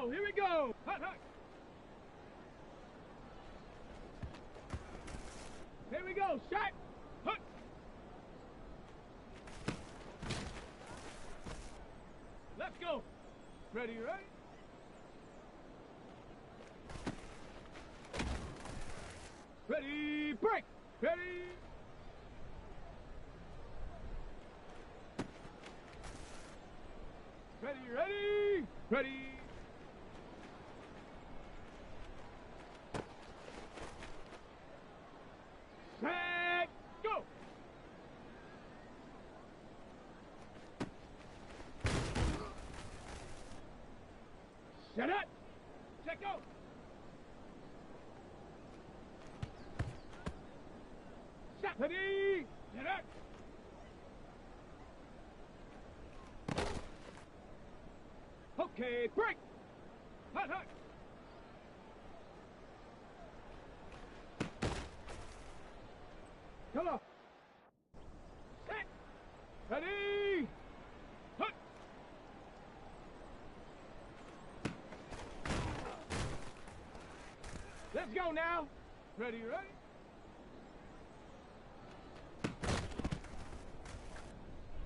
go, here we go. Hut, hut. Here we go, shot. Hut. Let's go. Ready, ready? Ready, break. Ready. Ready, ready, ready. Set, go. Set it. Set, go. Set, ready. Set it. Okay, break! Hut, hut! Come on! Set! Ready! Hut! Let's go now! Ready, ready?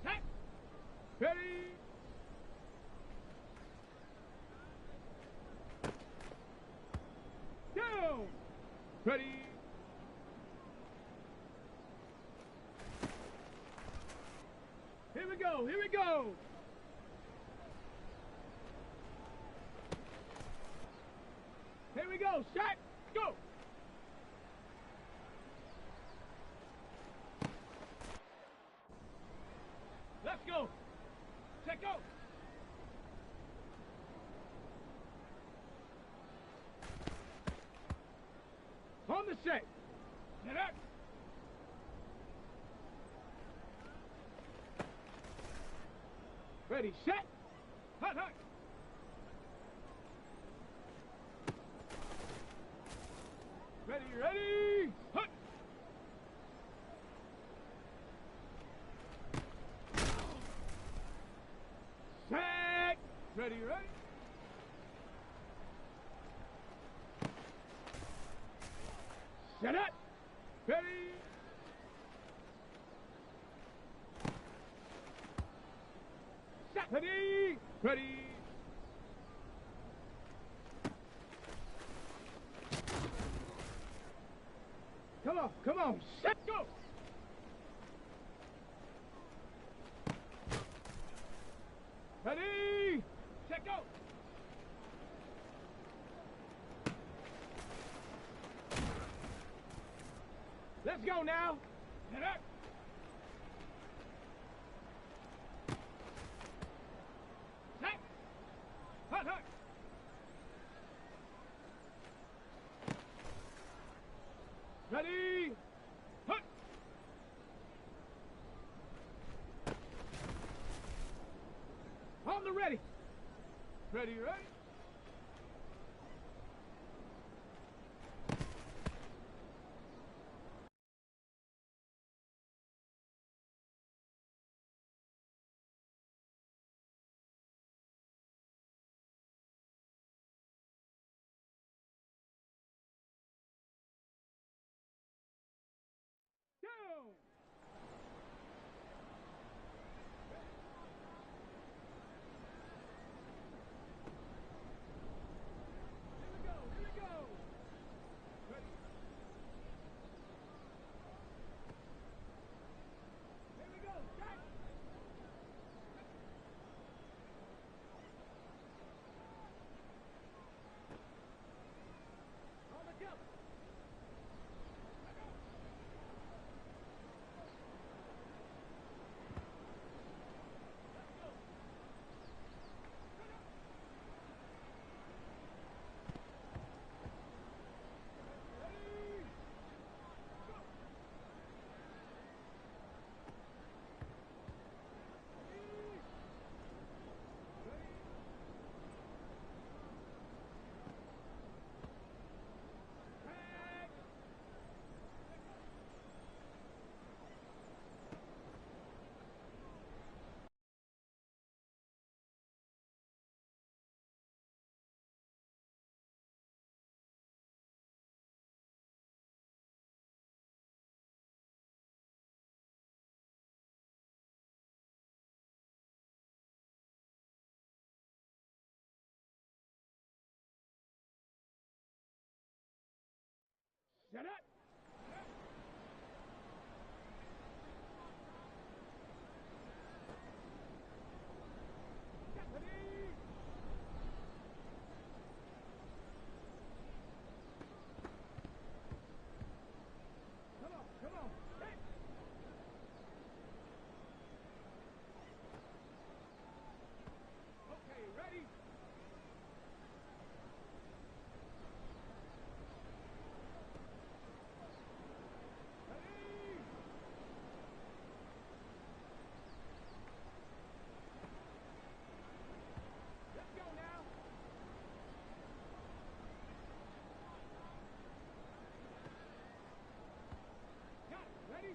Set! Ready! Down! Ready? Here we go, here we go! Here we go, shot, go! Let's go! Check go! On the set! Get up! Ready, set! Hut, hut! Ready, ready! Hut! Set! Ready, ready? Set it! Ready! Set! Ready! Ready! Come on! Set! Go! Ready! Set! Go! Let's go now! Get up! Set! Hut, hut! Ready! Hut! On the ready! Ready, ready? Down! Shut up. Ready. Come on, come on. Hey. Okay, ready? Ready? Let's go now. Got it. Ready?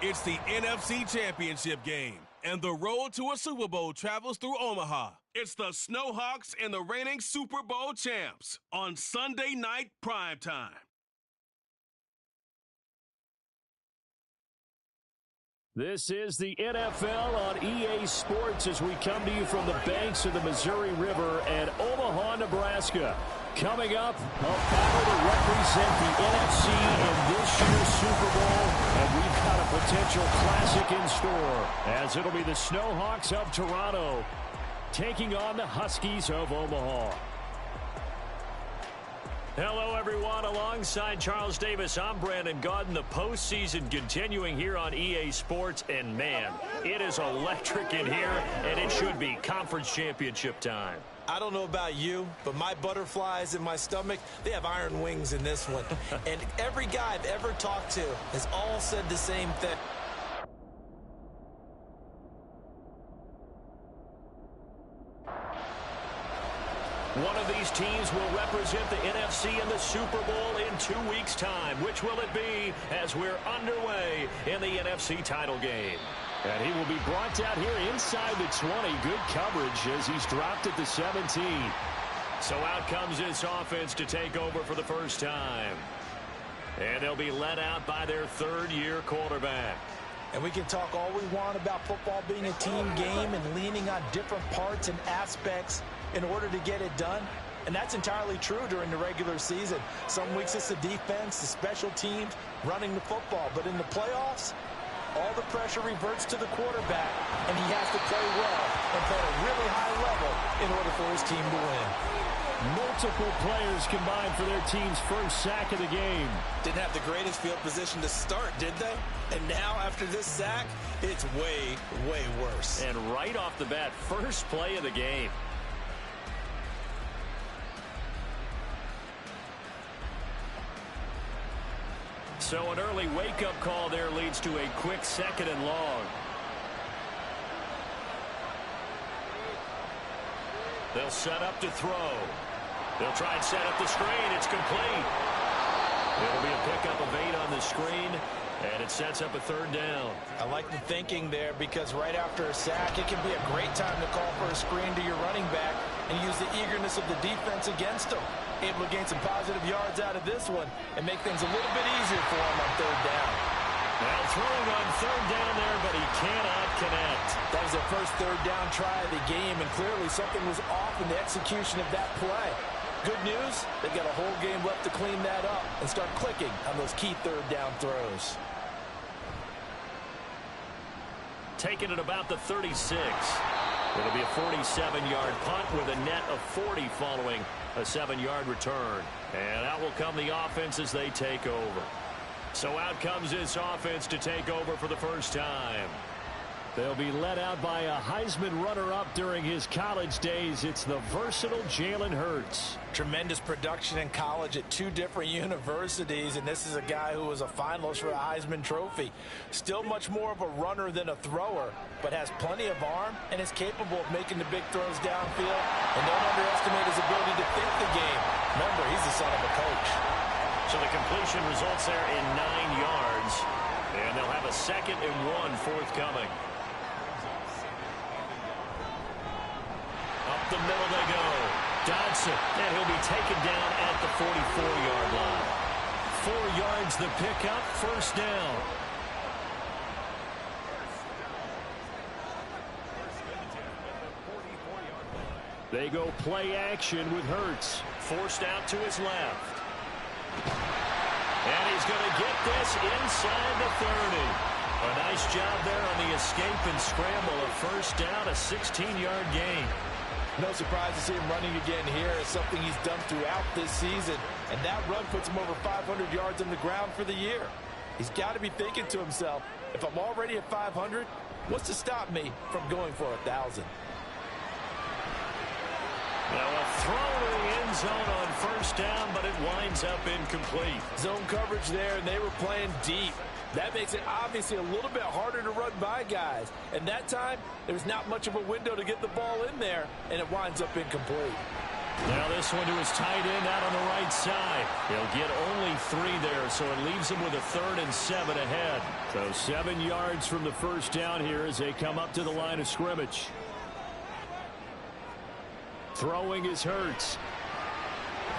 It's the NFC Championship game, and the road to a Super Bowl travels through Omaha. It's the Snowhawks and the reigning Super Bowl champs on Sunday night primetime. This is the NFL on EA Sports as we come to you from the banks of the Missouri River and Omaha, Nebraska. Coming up, a battle to represent the NFC in this year's Super Bowl, and we've got a potential classic in store, as it'll be the Snowhawks of Toronto taking on the Huskies of Omaha. Hello, everyone. Alongside Charles Davis, I'm Brandon Gaudin. The postseason continuing here on EA Sports. And, man, it is electric in here, and it should be conference championship time. I don't know about you, but my butterflies in my stomach, they have iron wings in this one. And every guy I've ever talked to has all said the same thing. One of these teams will represent the NFC in the Super Bowl in 2 weeks' time. Which will it be as we're underway in the NFC title game? And he will be brought down here inside the 20. Good coverage as he's dropped at the 17. So out comes this offense to take over for the first time. And they'll be led out by their third-year quarterback. And we can talk all we want about football being a team game and leaning on different parts and aspects in order to get it done. And that's entirely true during the regular season. Some weeks it's the defense, the special teams, running the football. But in the playoffs, all the pressure reverts to the quarterback, and he has to play well and play at a really high level in order for his team to win. Multiple players combined for their team's first sack of the game. Didn't have the greatest field position to start, did they? And now, after this sack, it's way, way worse. And right off the bat, first play of the game. So an early wake-up call there leads to a quick 2nd and long. They'll set up to throw. They'll try and set up the screen. It's complete. It'll be a pickup of 8 on the screen, and it sets up a 3rd down. I like the thinking there because right after a sack, it can be a great time to call for a screen to your running back and use the eagerness of the defense against them. Able to gain some positive yards out of this one and make things a little bit easier for him on 3rd down. Now throwing on 3rd down there, but he cannot connect. That was their first 3rd down try of the game, and clearly something was off in the execution of that play. Good news, they got a whole game left to clean that up and start clicking on those key 3rd down throws. Taken at about the 36. It'll be a 47-yard punt with a net of 40 following a 7-yard return. And out will come the offense as they take over. So out comes this offense to take over for the first time. They'll be led out by a Heisman runner-up during his college days. It's the versatile Jalen Hurts. Tremendous production in college at 2 different universities, and this is a guy who was a finalist for a Heisman Trophy. Still much more of a runner than a thrower, but has plenty of arm and is capable of making the big throws downfield. And don't underestimate his ability to think the game. Remember, he's the son of a coach. So the completion results there in 9 yards, and they'll have a 2nd and 1 forthcoming. Up the middle they go. Dodson, and he'll be taken down at the 44-yard line. 4 yards the pickup, 1st down. They go play action with Hurts. Forced out to his left. And he's going to get this inside the 30. A nice job there on the escape and scramble. A 1st down, a 16-yard gain. No surprise to see him running again here. It's something he's done throughout this season. And that run puts him over 500 yards on the ground for the year. He's got to be thinking to himself, if I'm already at 500, what's to stop me from going for 1,000? Now a throw to the end zone on 1st down, but it winds up incomplete. Zone coverage there, and they were playing deep. That makes it obviously a little bit harder to run by guys. And that time, there was not much of a window to get the ball in there, and it winds up incomplete. Now this one to his tight end out on the right side. He'll get only 3 there, so it leaves him with a 3rd and 7 ahead. So 7 yards from the 1st down here as they come up to the line of scrimmage. Throwing is Hurts.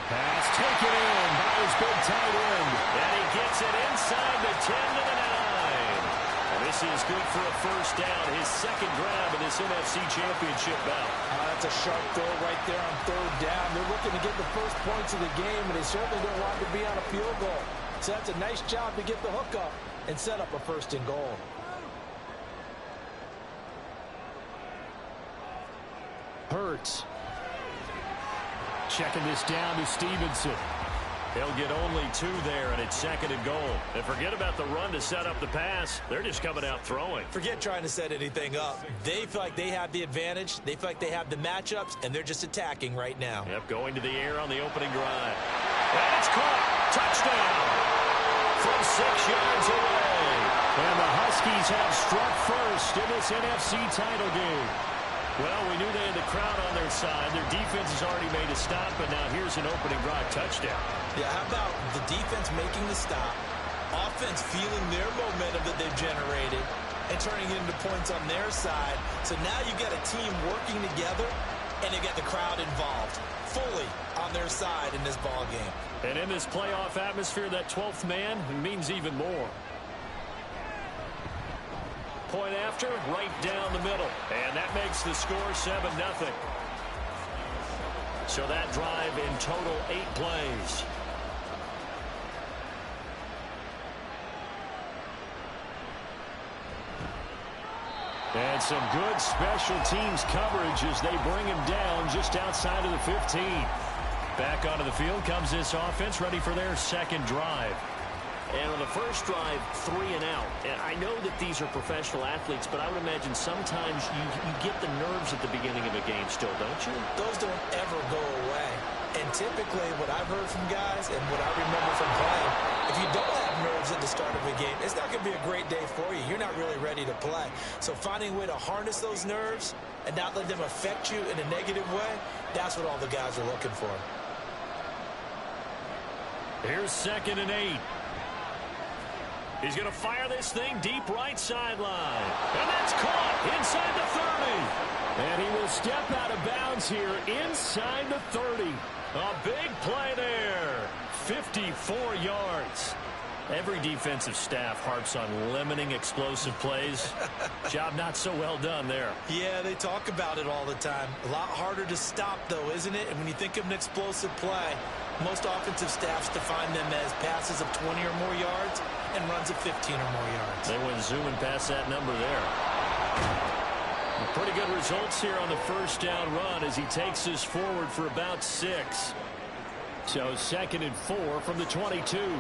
Pass taken in by his big tight end. And he gets it inside the 10 to the 9. And this pass is good for a first down. His second grab in this NFC Championship bout. That's a sharp throw right there on third down. They're looking to get the first points of the game, and they certainly don't want to be on a field goal. So that's a nice job to get the hook up and set up a first and goal. Hurts. Checking this down to Stevenson. He'll get only 2 there, and it's second and goal. And forget about the run to set up the pass. They're just coming out throwing. Forget trying to set anything up. They feel like they have the advantage. They feel like they have the matchups, and they're just attacking right now. Yep, going to the air on the opening drive. And it's caught. Touchdown from 6 yards away. And the Huskies have struck first in this NFC title game. Well, we knew they had the crowd on their side. Their defense has already made a stop, but now here's an opening drive touchdown. Yeah, how about the defense making the stop, offense feeling their momentum that they've generated, and turning it into points on their side. So now you've got a team working together, and they got the crowd involved fully on their side in this ball game. And in this playoff atmosphere, that 12th man means even more. Point after, right down the middle. And that makes the score 7-0. So that drive in total 8 plays. And some good special teams coverage as they bring him down just outside of the 15. Back onto the field comes this offense, ready for their second drive. And on the first drive, 3 and out. And I know that these are professional athletes, but I would imagine sometimes you get the nerves at the beginning of a game still, don't you? Those don't ever go away. And typically what I've heard from guys and what I remember from playing, if you don't have nerves at the start of a game, it's not going to be a great day for you. You're not really ready to play. So finding a way to harness those nerves and not let them affect you in a negative way, that's what all the guys are looking for. Here's 2nd and 8. He's going to fire this thing deep right sideline. And that's caught inside the 30. And he will step out of bounds here inside the 30. A big play there. 54 yards. Every defensive staff harps on limiting explosive plays. Job not so well done there. Yeah, they talk about it all the time. A lot harder to stop, though, isn't it? And when you think of an explosive play, most offensive staffs define them as passes of 20 or more yards and runs of 15 or more yards. They went zooming past that number there. Pretty good results here on the first down run as he takes this forward for about 6. So 2nd and 4 from the 22.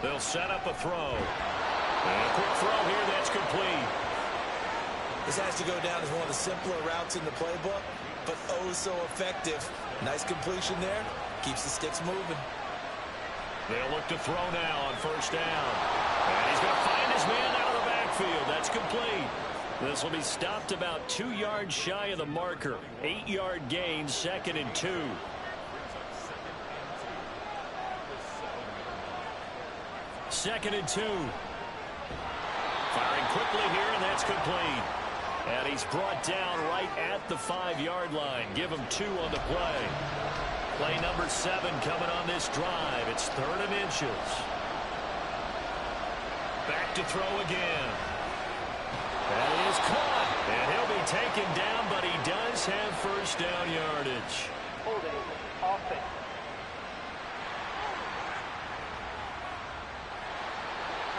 They'll set up a throw. And a quick throw here, that's complete. This has to go down as one of the simpler routes in the playbook, but oh so effective. Nice completion there. Keeps the sticks moving. They'll look to throw now on first down. And he's going to find his man out of the backfield. That's complete. This will be stopped about 2 yards shy of the marker. 8-yard gain, 2nd and 2. Second and 2. Firing quickly here, and that's complete. And he's brought down right at the 5-yard line. Give him 2 on the play. Play number 7 coming on this drive. It's 3rd and inches. Back to throw again. That is caught. And he'll be taken down, but he does have first down yardage. Holding offense.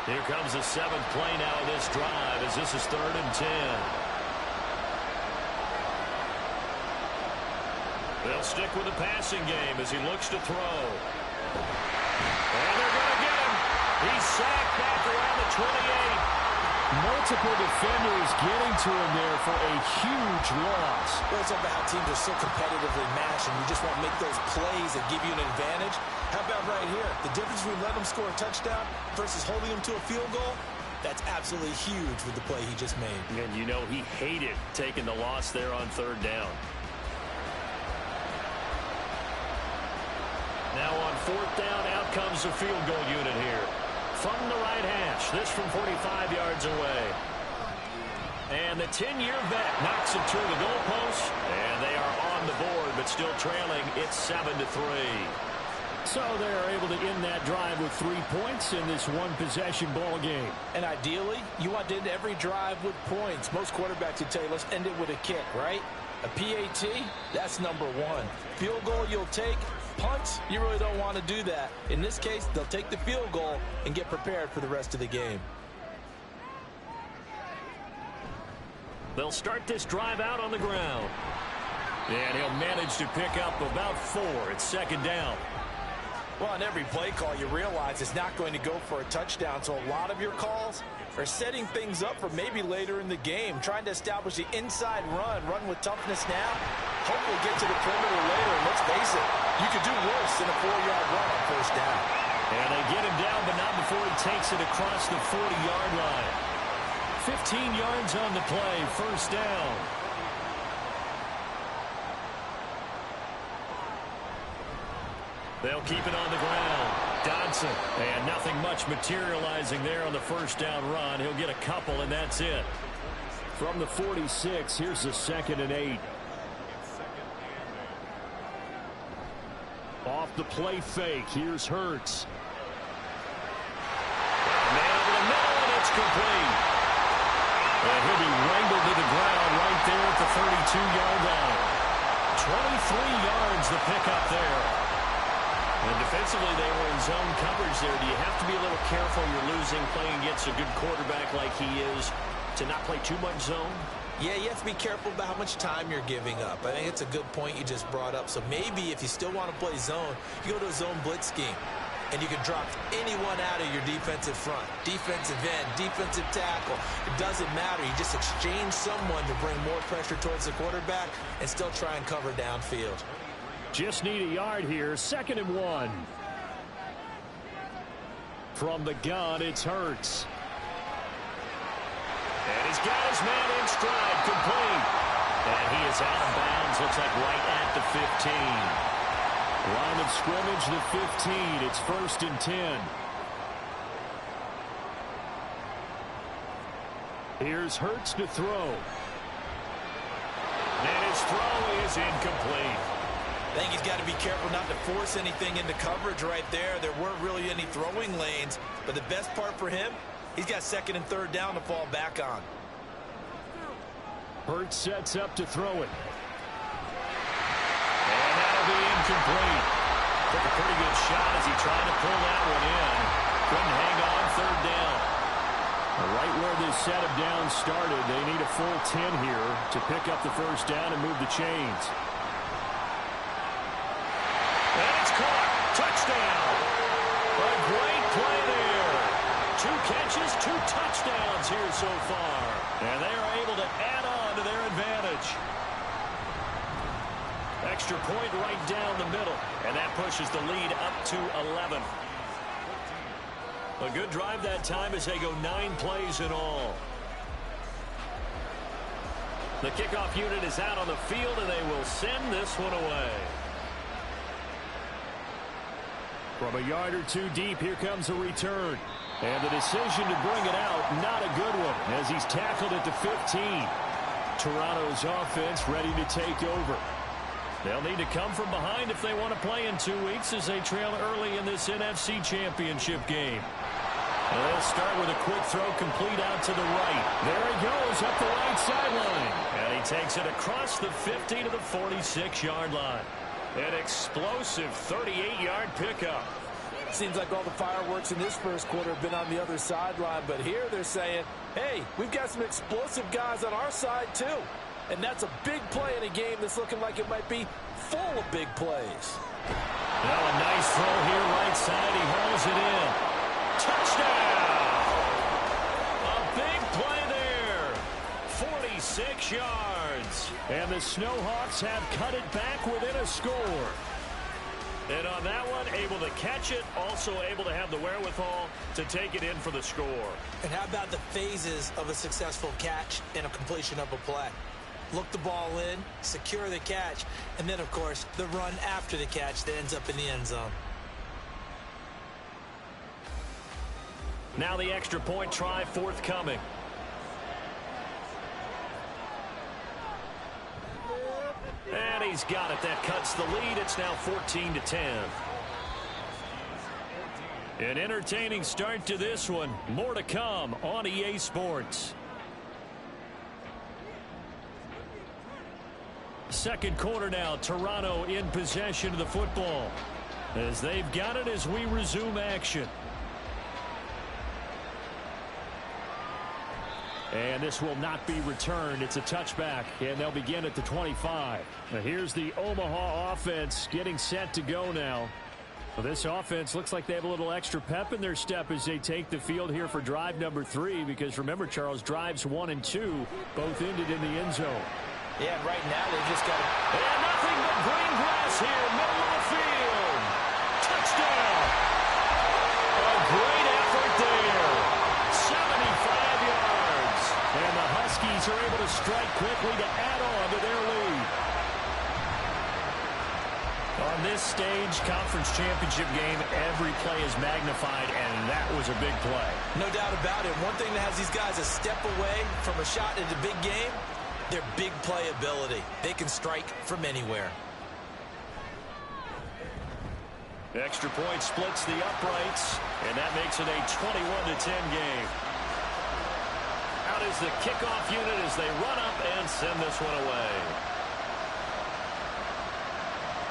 Here comes the 7th play now of this drive as this is 3rd and 10. They'll stick with the passing game as he looks to throw. And they're going to get him. He's sacked back around the 28. Multiple defenders getting to him there for a huge loss. Well, it's about how teams are so competitively matched, and you just want to make those plays that give you an advantage. How about right here? The difference between letting them score a touchdown versus holding them to a field goal, that's absolutely huge with the play he just made. And you know he hated taking the loss there on 3rd down. Now on 4th down, out comes the field goal unit here. From the right hash, this from 45 yards away. And the 10-year vet knocks it through the goalpost, and they are on the board, but still trailing. It's 7-3. So they're able to end that drive with 3 points in this one-possession ball game. And ideally, you want to end every drive with points. Most quarterbacks would tell you, let's end it with a kick, right? A PAT, that's number one. Field goal you'll take. Punts, you really don't want to do that. In this case, they'll take the field goal and get prepared for the rest of the game. They'll start this drive out on the ground. And he'll manage to pick up about 4. It's second down. Well, on every play call, you realize it's not going to go for a touchdown, so a lot of your calls are setting things up for maybe later in the game, trying to establish the inside run with toughness now, hopefully get to the perimeter later, and let's face it, you could do worse than a 4-yard run on first down. And they get him down, but not before he takes it across the 40-yard line. 15 yards on the play, first down. They'll keep it on the ground. Dodson. And nothing much materializing there on the first down run. He'll get a couple, and that's it. From the 46, here's the 2nd and 8. Off the play fake. Here's Hurts. Man over the middle, and it's complete. And he'll be wrangled to the ground right there at the 32-yard line. 23 yards the pickup there. And defensively, they were in zone coverage there. Do you have to be a little careful? You're losing, playing against a good quarterback like he is, to not play too much zone? Yeah, you have to be careful about how much time you're giving up. I think it's a good point you just brought up. So maybe if you still want to play zone, you go to a zone blitz scheme. And you can drop anyone out of your defensive front. Defensive end, defensive tackle. It doesn't matter. You just exchange someone to bring more pressure towards the quarterback and still try and cover downfield. Just need a yard here. 2nd and 1. From the gun, it's Hurts. And he's got his man in stride, complete. And he is out of bounds, looks like right at the 15. Line of scrimmage, the 15. It's 1st and 10. Here's Hurts to throw. And his throw is incomplete. I think he's got to be careful not to force anything into coverage right there. There weren't really any throwing lanes, but the best part for him, he's got 2nd and 3rd down to fall back on. Hurts sets up to throw it. And that'll be incomplete. Took a pretty good shot as he tried to pull that one in. Couldn't hang on, 3rd down. Right where this set of downs started, they need a full 10 here to pick up the first down and move the chains. And it's caught. Touchdown. A great play there. 2 catches, 2 touchdowns here so far. And they are able to add on to their advantage. Extra point right down the middle. And that pushes the lead up to 11. A good drive that time as they go 9 plays in all. The kickoff unit is out on the field, and they will send this one away. From a yard or 2 deep, here comes a return. And the decision to bring it out, not a good one, as he's tackled at the 15. Toronto's offense ready to take over. They'll need to come from behind if they want to play in 2 weeks as they trail early in this NFC Championship game. And they'll start with a quick throw complete out to the right. There he goes up the right sideline. And he takes it across the 50 to the 46-yard line. An explosive 38-yard pickup. Seems like all the fireworks in this first quarter have been on the other sideline, but here they're saying, hey, we've got some explosive guys on our side too. And that's a big play in a game that's looking like it might be full of big plays. Now a nice throw here right side. He hauls it in. Touchdown! A big play there. 46 yards. And the Snowhawks have cut it back within a score. And on that one, able to catch it, also able to have the wherewithal to take it in for the score. And how about the phases of a successful catch and a completion of a play? Look the ball in, secure the catch, and then, of course, the run after the catch that ends up in the end zone. Now the extra point try forthcoming. And he's got it. That cuts the lead. It's now 14-10. An entertaining start to this one. More to come on EA Sports. Second quarter now. Toronto in possession of the football as they've got it as we resume action. And this will not be returned. It's a touchback, and they'll begin at the 25. Now here's the Omaha offense getting set to go now. Well, this offense looks like they have a little extra pep in their step as they take the field here for drive number 3, because remember, Charles, drives 1 and 2 both ended in the end zone. Yeah, right now they just got to... And nothing but green grass here, middle of the field. Touchdown. A great effort there. 75 yards. And the Huskies are able to strike quickly to add on to their lead. On this stage, conference championship game, every play is magnified, and that was a big play. No doubt about it. One thing that has these guys a step away from a shot in the big game, their big play ability. They can strike from anywhere. Extra point splits the uprights, and that makes it a 21-10 game. Out is the kickoff unit as they run up and send this one away.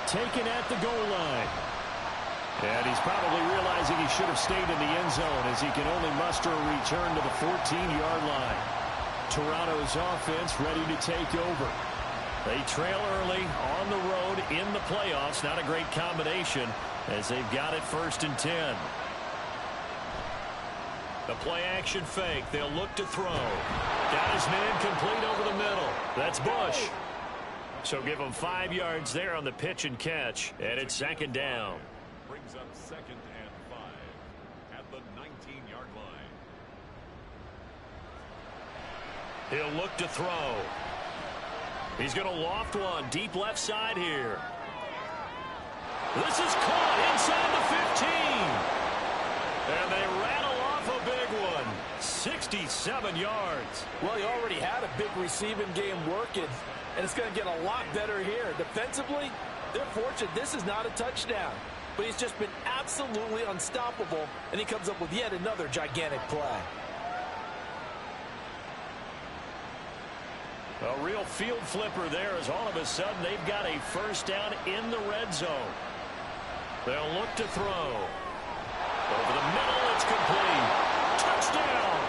Taken at the goal line. And he's probably realizing he should have stayed in the end zone as he can only muster a return to the 14-yard line. Toronto's offense ready to take over. They trail early on the road in the playoffs. Not a great combination as they've got it 1st and 10. The play action fake. They'll look to throw. Got his man complete over the middle. That's Bush. So give him 5 yards there on the pitch and catch. And it's 2nd down. Brings up 2nd and 5 at the 19-yard line. He'll look to throw. He's going to loft one deep left side here. This is caught inside the 15. And they rattle off a big one. 67 yards. Well, he already had a big receiving game working, and it's going to get a lot better here. Defensively, they're fortunate this is not a touchdown. But he's just been absolutely unstoppable, and he comes up with yet another gigantic play. A real field flipper there as all of a sudden they've got a 1st down in the red zone. They'll look to throw. Over the middle, it's complete. Touchdown!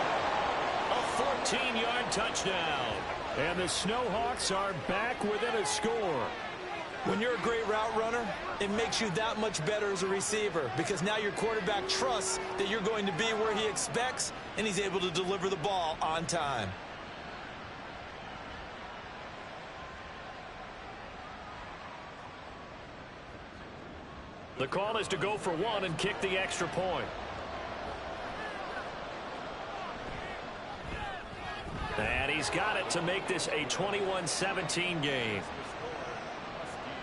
A 14-yard touchdown. And the Snowhawks are back within a score. When you're a great route runner, it makes you that much better as a receiver, because now your quarterback trusts that you're going to be where he expects, and he's able to deliver the ball on time. The call is to go for 1 and kick the extra point. And he's got it to make this a 21-17 game.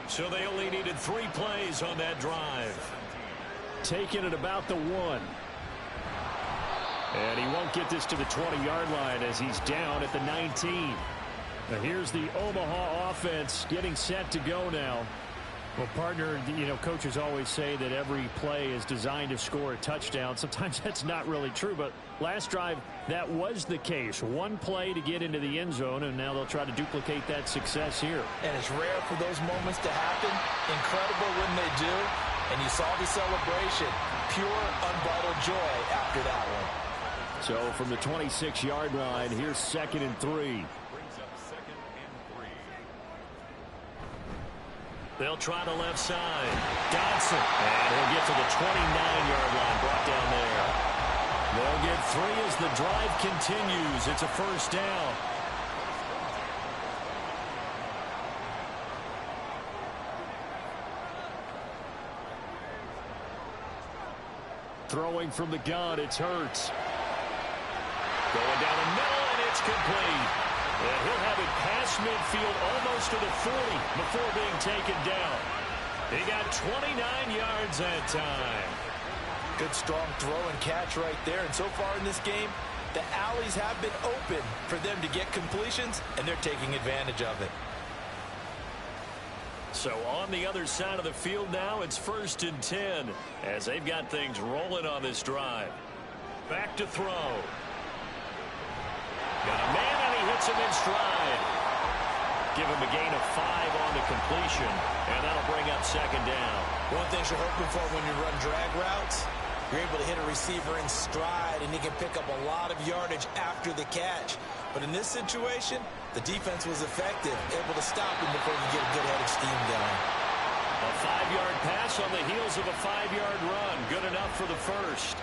So they only needed 3 plays on that drive. Taking it about the 1. And he won't get this to the 20-yard line as he's down at the 19. Now here's the Omaha offense getting set to go now. Well, partner, you know, coaches always say that every play is designed to score a touchdown. Sometimes that's not really true, but last drive, that was the case. 1 play to get into the end zone, and now they'll try to duplicate that success here. And it's rare for those moments to happen. Incredible when they do. And you saw the celebration. Pure, unbridled joy after that one. So from the 26-yard line, here's 2nd and 3. They'll try the left side. Dodson. And he'll get to the 29-yard line, brought down there. They'll get 3 as the drive continues. It's a 1st down. Throwing from the gun, it's Hurts. Going down the middle, and it's complete. And he'll have it past midfield almost to the 40 before being taken down. He got 29 yards that time. Good strong throw and catch right there. And so far in this game, the alleys have been open for them to get completions, and they're taking advantage of it. So on the other side of the field now, it's 1st and 10 as they've got things rolling on this drive. Back to throw. Got a man, and he hits him in stride. Give him a gain of 5 on the completion, and that'll bring up 2nd down. One thing you're hoping for when you run drag routes, you're able to hit a receiver in stride, and he can pick up a lot of yardage after the catch. But in this situation, the defense was effective, able to stop him before you get a good head of steam going. A 5-yard pass on the heels of a 5-yard run. Good enough for the first.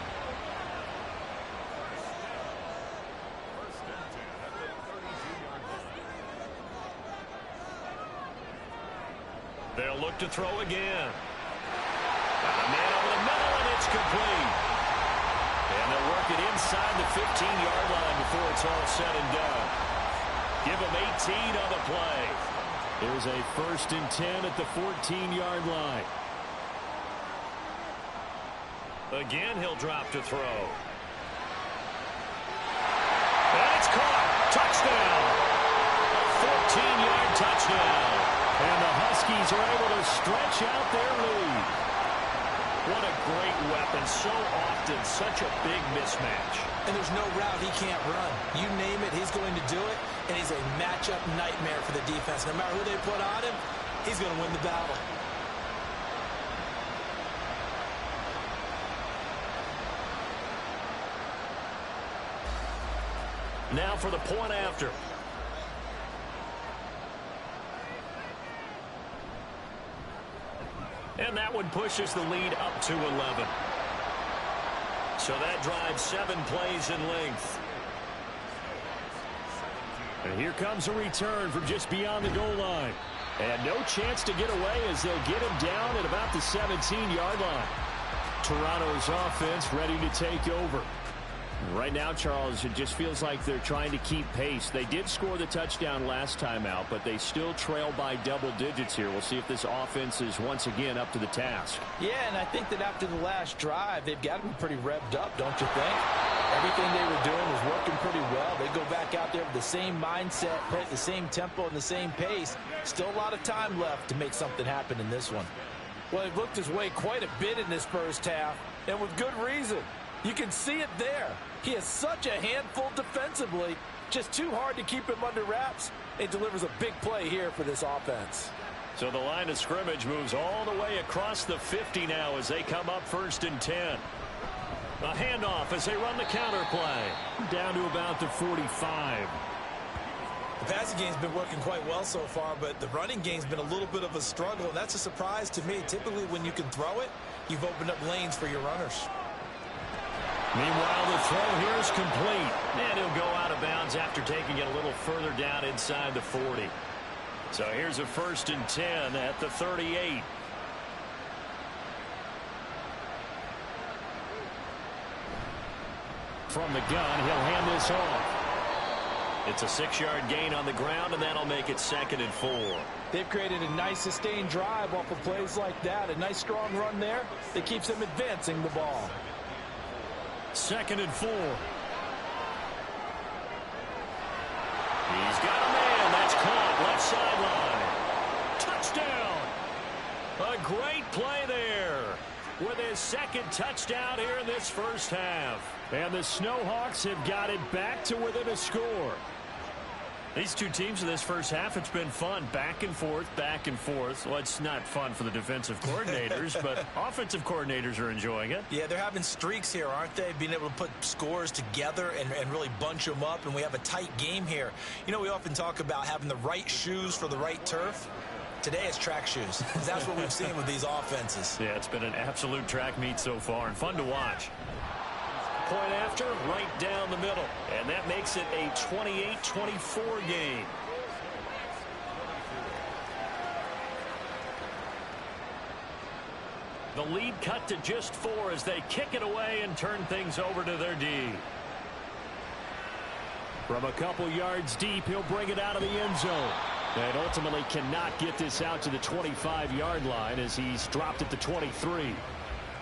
They'll look to throw again. Got a man over the middle, and it's complete. And they'll work it inside the 15-yard line before it's all said and done. Give him 18 on the play. There's a 1st and 10 at the 14-yard line. Again, he'll drop to throw. And it's caught. Touchdown. 14-yard touchdown. And the Huskies are able to stretch out their lead. What a great weapon. So often, such a big mismatch. And there's no route he can't run. You name it, he's going to do it. And he's a matchup nightmare for the defense. No matter who they put on him, he's going to win the battle. Now for the point after. And that one pushes the lead up to 11. So that drives 7 plays in length. And here comes a return from just beyond the goal line. And no chance to get away as they'll get him down at about the 17-yard line. Toronto's offense ready to take over. Right now, Charles, it just feels like they're trying to keep pace. They did score the touchdown last time out, but they still trail by double digits here. We'll see if this offense is once again up to the task. Yeah, and I think that after the last drive, they've got to be pretty revved up, don't you think? Everything they were doing was working pretty well. They go back out there with the same mindset, play at the same tempo and the same pace. Still a lot of time left to make something happen in this one. Well, they've looked his way quite a bit in this first half, and with good reason. You can see it there. He is such a handful defensively. Just too hard to keep him under wraps. It delivers a big play here for this offense. So the line of scrimmage moves all the way across the 50 now as they come up 1st and 10. A handoff as they run the counter play. Down to about the 45. The passing game's been working quite well so far, but the running game's been a little bit of a struggle, and that's a surprise to me. Typically, when you can throw it, you've opened up lanes for your runners. Meanwhile, the throw here is complete. And he'll go out of bounds after taking it a little further down inside the 40. So here's a 1st and 10 at the 38. From the gun, he'll hand this off. It's a 6-yard gain on the ground, and that'll make it 2nd and 4. They've created a nice sustained drive off of plays like that. A nice strong run there that keeps them advancing the ball. 2nd and 4. He's got a man. That's caught. Left sideline. Touchdown. A great play there with his 2nd touchdown here in this first half. And the Snowhawks have got it back to within a score. These two teams in this first half, it's been fun. Back and forth, back and forth. Well, it's not fun for the defensive coordinators, but offensive coordinators are enjoying it. Yeah, they're having streaks here, aren't they? Being able to put scores together and really bunch them up, and we have a tight game here. You know, we often talk about having the right shoes for the right turf. Today it's track shoes. That's what we've seen with these offenses. Yeah, it's been an absolute track meet so far, and fun to watch. Point after, right down the middle. And that makes it a 28-24 game. The lead cut to just 4 as they kick it away and turn things over to their D. From a couple yards deep, he'll bring it out of the end zone. And ultimately cannot get this out to the 25-yard line as he's dropped at the 23.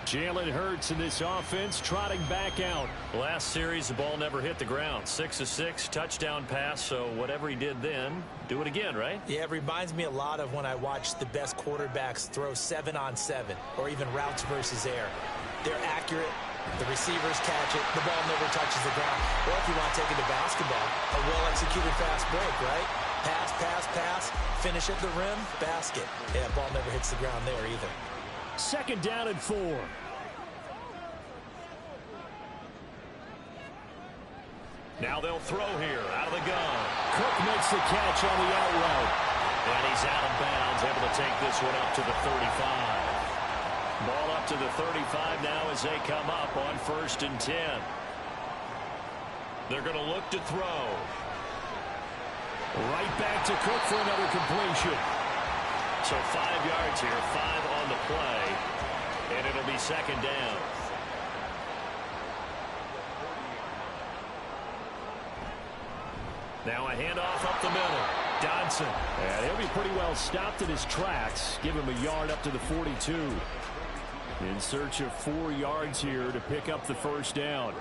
Jalen Hurts in this offense trotting back out. Last series, the ball never hit the ground. 6 of 6, touchdown pass. So whatever he did then, do it again, right? Yeah, it reminds me a lot of when I watch the best quarterbacks throw 7-on-7 or even routes versus air. They're accurate. The receivers catch it. The ball never touches the ground. Or if you want to take it to basketball, a well-executed fast break, right? Pass, pass, pass. Finish at the rim, basket. Yeah, ball never hits the ground there either. 2nd down and 4. Now they'll throw here out of the gun. Cook makes the catch on the out route. And he's out of bounds, able to take this one up to the 35. Ball up to the 35 now as they come up on 1st and 10. They're going to look to throw. Right back to Cook for another completion. So 5 yards here, 5 on the play, and it'll be 2nd down. Now a handoff up the middle. Dodson. And he'll be pretty well stopped in his tracks. Give him a yard up to the 42. In search of 4 yards here to pick up the 1st down.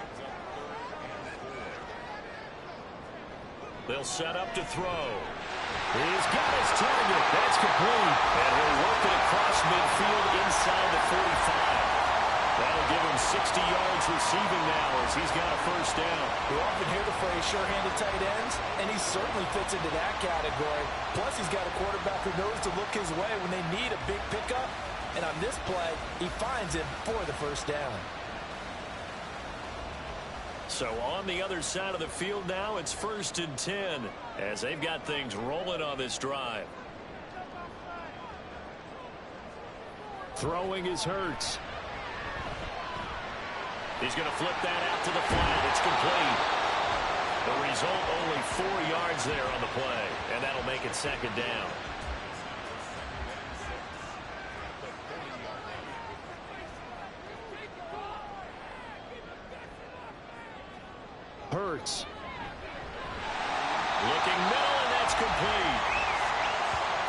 They'll set up to throw. He's got his target. That's complete. And he'll work it across midfield inside the 45. That'll give him 60 yards receiving now as he's got a 1st down. We often hear the phrase sure-handed tight ends, and he certainly fits into that category. Plus, he's got a quarterback who knows to look his way when they need a big pickup. And on this play, he finds him for the 1st down. So on the other side of the field now, it's 1st and 10 as they've got things rolling on this drive. Throwing is Hurts. He's going to flip that out to the flat. It's complete. The result, only 4 yards there on the play, and that'll make it 2nd down. Hurts. Looking middle, and that's complete.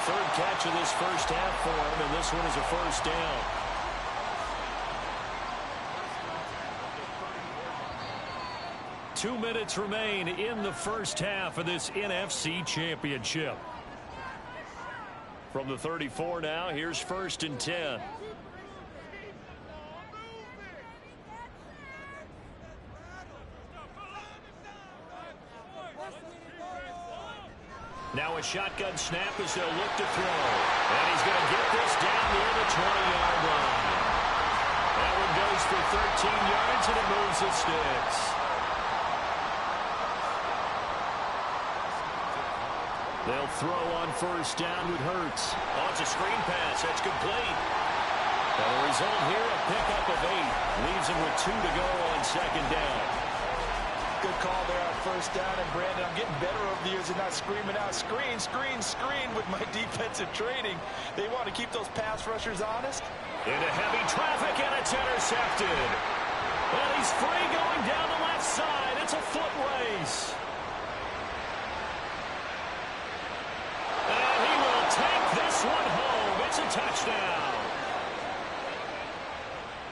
3rd catch of this 1st half for him, and this one is a 1st down. Two minutes remain in the 1st half of this NFC Championship. From the 34 now, here's 1st and 10. Now a shotgun snap as they'll look to throw. And he's going to get this down near the 20-yard line. That one goes for 13 yards, and it moves the sticks. They'll throw on 1st down with Hurts. Oh, it's a screen pass. That's complete. And the result here, a pickup of 8. Leaves him with 2 to go on 2nd down. Good call there on 1st down. And, Brandon, I'm getting better over the years and not screaming out, screen, screen, screen with my defensive training. They want to keep those pass rushers honest. Into heavy traffic, and it's intercepted. And he's free going down the left side. It's a foot race. And he will take this one home. It's a touchdown.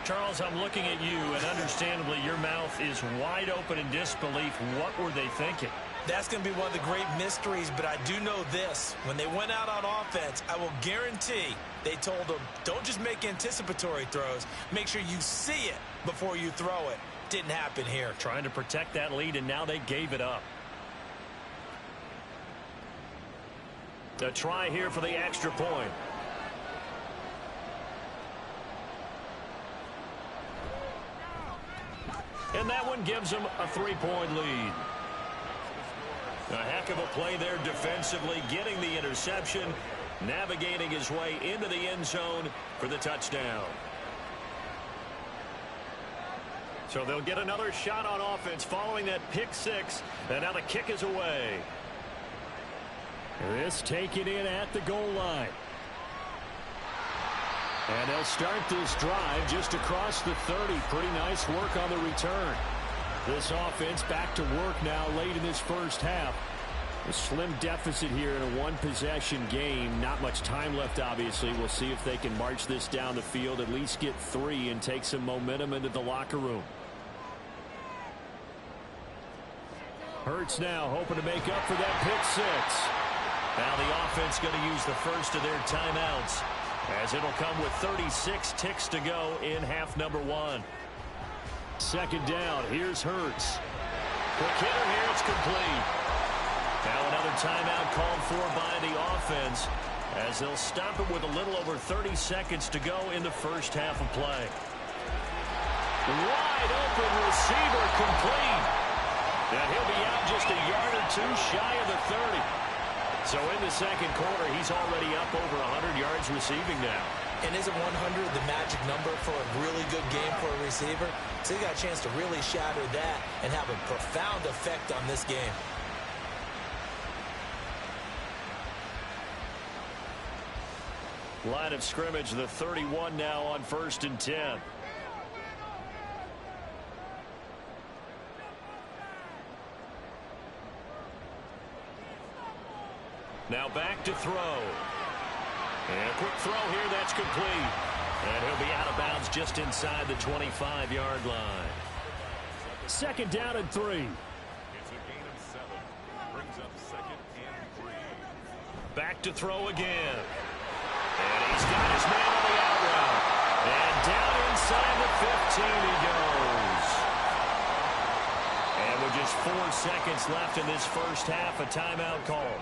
Charles, I'm looking at you, and understandably your mouth is wide open in disbelief. What were they thinking? That's going to be one of the great mysteries, but I do know this. When they went out on offense, I will guarantee they told them, don't just make anticipatory throws. Make sure you see it before you throw it. Didn't happen here. Trying to protect that lead, and now they gave it up. A try here for the extra point. And that one gives them a 3-point lead. A heck of a play there defensively, getting the interception, navigating his way into the end zone for the touchdown. So they'll get another shot on offense following that pick 6, and now the kick is away. This taken in at the goal line. And they'll start this drive just across the 30. Pretty nice work on the return. This offense back to work now late in this 1st half. A slim deficit here in a one-possession game. Not much time left, obviously. We'll see if they can march this down the field, at least get 3 and take some momentum into the locker room. Hurts now hoping to make up for that pick 6. Now the offense going to use the first of their timeouts, as it'll come with 36 ticks to go in half number 1. Second down. Here's Hurts. Quick hitter here. It's complete. Now another timeout called for by the offense, as they'll stop it with a little over 30 seconds to go in the first half of play. Wide open receiver complete. And he'll be out just a yard or 2 shy of the 30. So in the second quarter, he's already up over 100 yards receiving now. And isn't 100 the magic number for a really good game for a receiver? So he got a chance to really shatter that and have a profound effect on this game. Line of scrimmage, the 31 now on 1st and 10. Now back to throw. And a quick throw here, that's complete. And he'll be out of bounds just inside the 25-yard line. Second down and 3. It's a gain of 7. Brings up 2nd and 3. Back to throw again. And he's got his man on the out route. And down inside the 15 he goes. And with just 4 seconds left in this first half, a timeout call.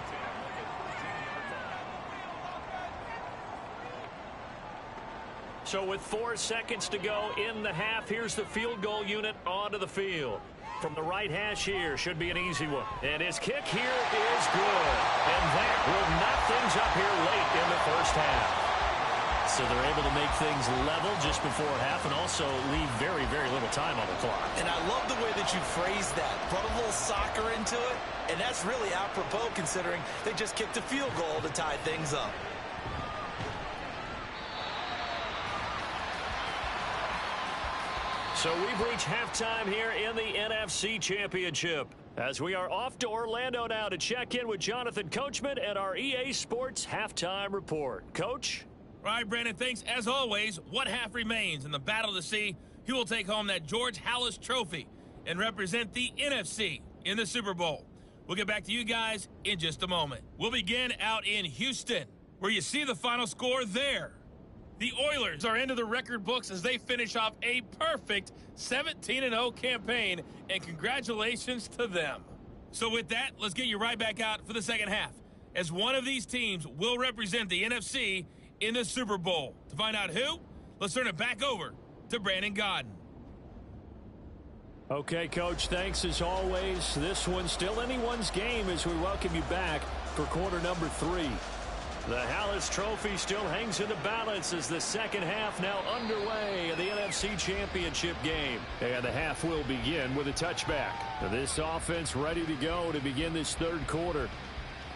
So with 4 seconds to go in the half, here's the field goal unit onto the field. From the right hash here, should be an easy one. And his kick here is good. And that will knock things up here late in the first half. So they're able to make things level just before half and also leave very, very little time on the clock. And I love the way that you phrased that. Put a little soccer into it, and that's really apropos considering they just kicked a field goal to tie things up. So we've reached halftime here in the NFC Championship, as we are off to Orlando now to check in with Jonathan Coachman at our EA Sports Halftime Report. Coach? All right, Brandon, thanks. As always, what half remains in the battle to see who will take home that George Halas trophy and represent the NFC in the Super Bowl. We'll get back to you guys in just a moment. We'll begin out in Houston, where you see the final score there. The Oilers are into the record books as they finish off a perfect 17-0 campaign, and congratulations to them. So with that, let's get you right back out for the second half, as one of these teams will represent the NFC in the Super Bowl. To find out who, let's turn it back over to Brandon Godden. Okay, Coach, thanks as always. This one's still anyone's game as we welcome you back for quarter number 3. The Halas Trophy still hangs in the balance as the second half now underway in the NFC Championship game. And the half will begin with a touchback. This offense ready to go to begin this third quarter.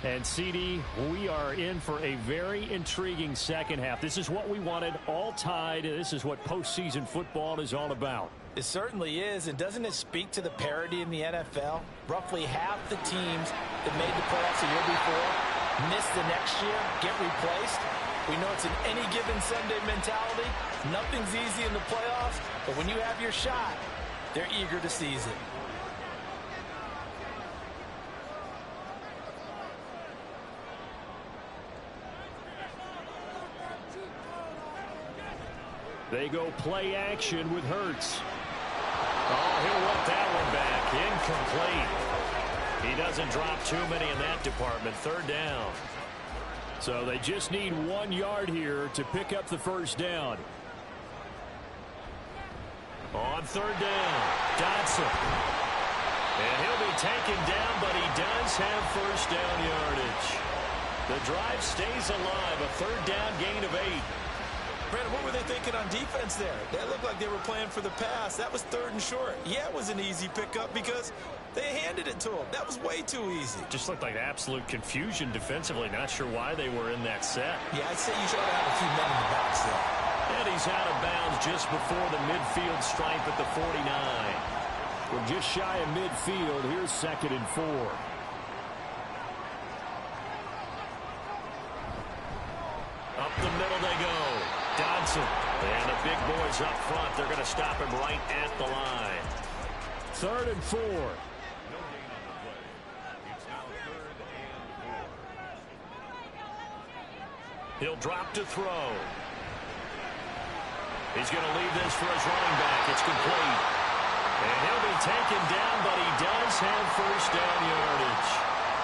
And, CD, we are in for a very intriguing second half. This is what we wanted, all tied. This is what postseason football is all about. It certainly is, and doesn't it speak to the parity in the NFL? Roughly half the teams that made the playoffs the year before miss the next year, get replaced. We know it's an any given Sunday mentality. Nothing's easy in the playoffs, but when you have your shot, they're eager to seize it. They go play action with Hurts. Oh, he'll want that one back. Incomplete. He doesn't drop too many in that department. Third down. So they just need 1 yard here to pick up the first down. On third down, Dodson. And he'll be taken down, but he does have first down yardage. The drive stays alive. A third down gain of 8. Brandon, what were they thinking on defense there? That looked like they were playing for the pass. That was third and short. Yeah, it was an easy pickup because they handed it to him. That was way too easy. Just looked like absolute confusion defensively. Not sure why they were in that set. Yeah, I'd say you should have a few men in the box there. And he's out of bounds just before the midfield stripe at the 49. We're just shy of midfield. Here's 2nd and 4. boys up front. They're going to stop him right at the line. 3rd and 4. No gain on the play. It's now 3rd and 4. He'll drop to throw. He's going to leave this for his running back. It's complete. And he'll be taken down, but he does have first down yardage.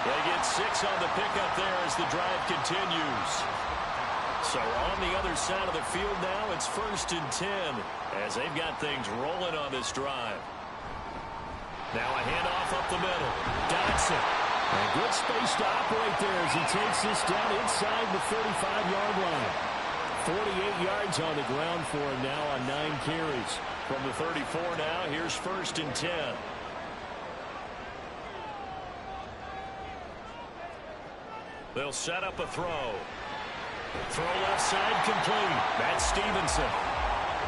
They get 6 on the pickup there as the drive continues. So on the other side of the field now, it's 1st and 10 as they've got things rolling on this drive. Now a handoff up the middle. Dodson. And good space to operate there as he takes this down inside the 35-yard line. 48 yards on the ground for him now on 9 carries. From the 34 now, here's 1st and 10. They'll set up a throw. Throw left side complete. That's Stevenson.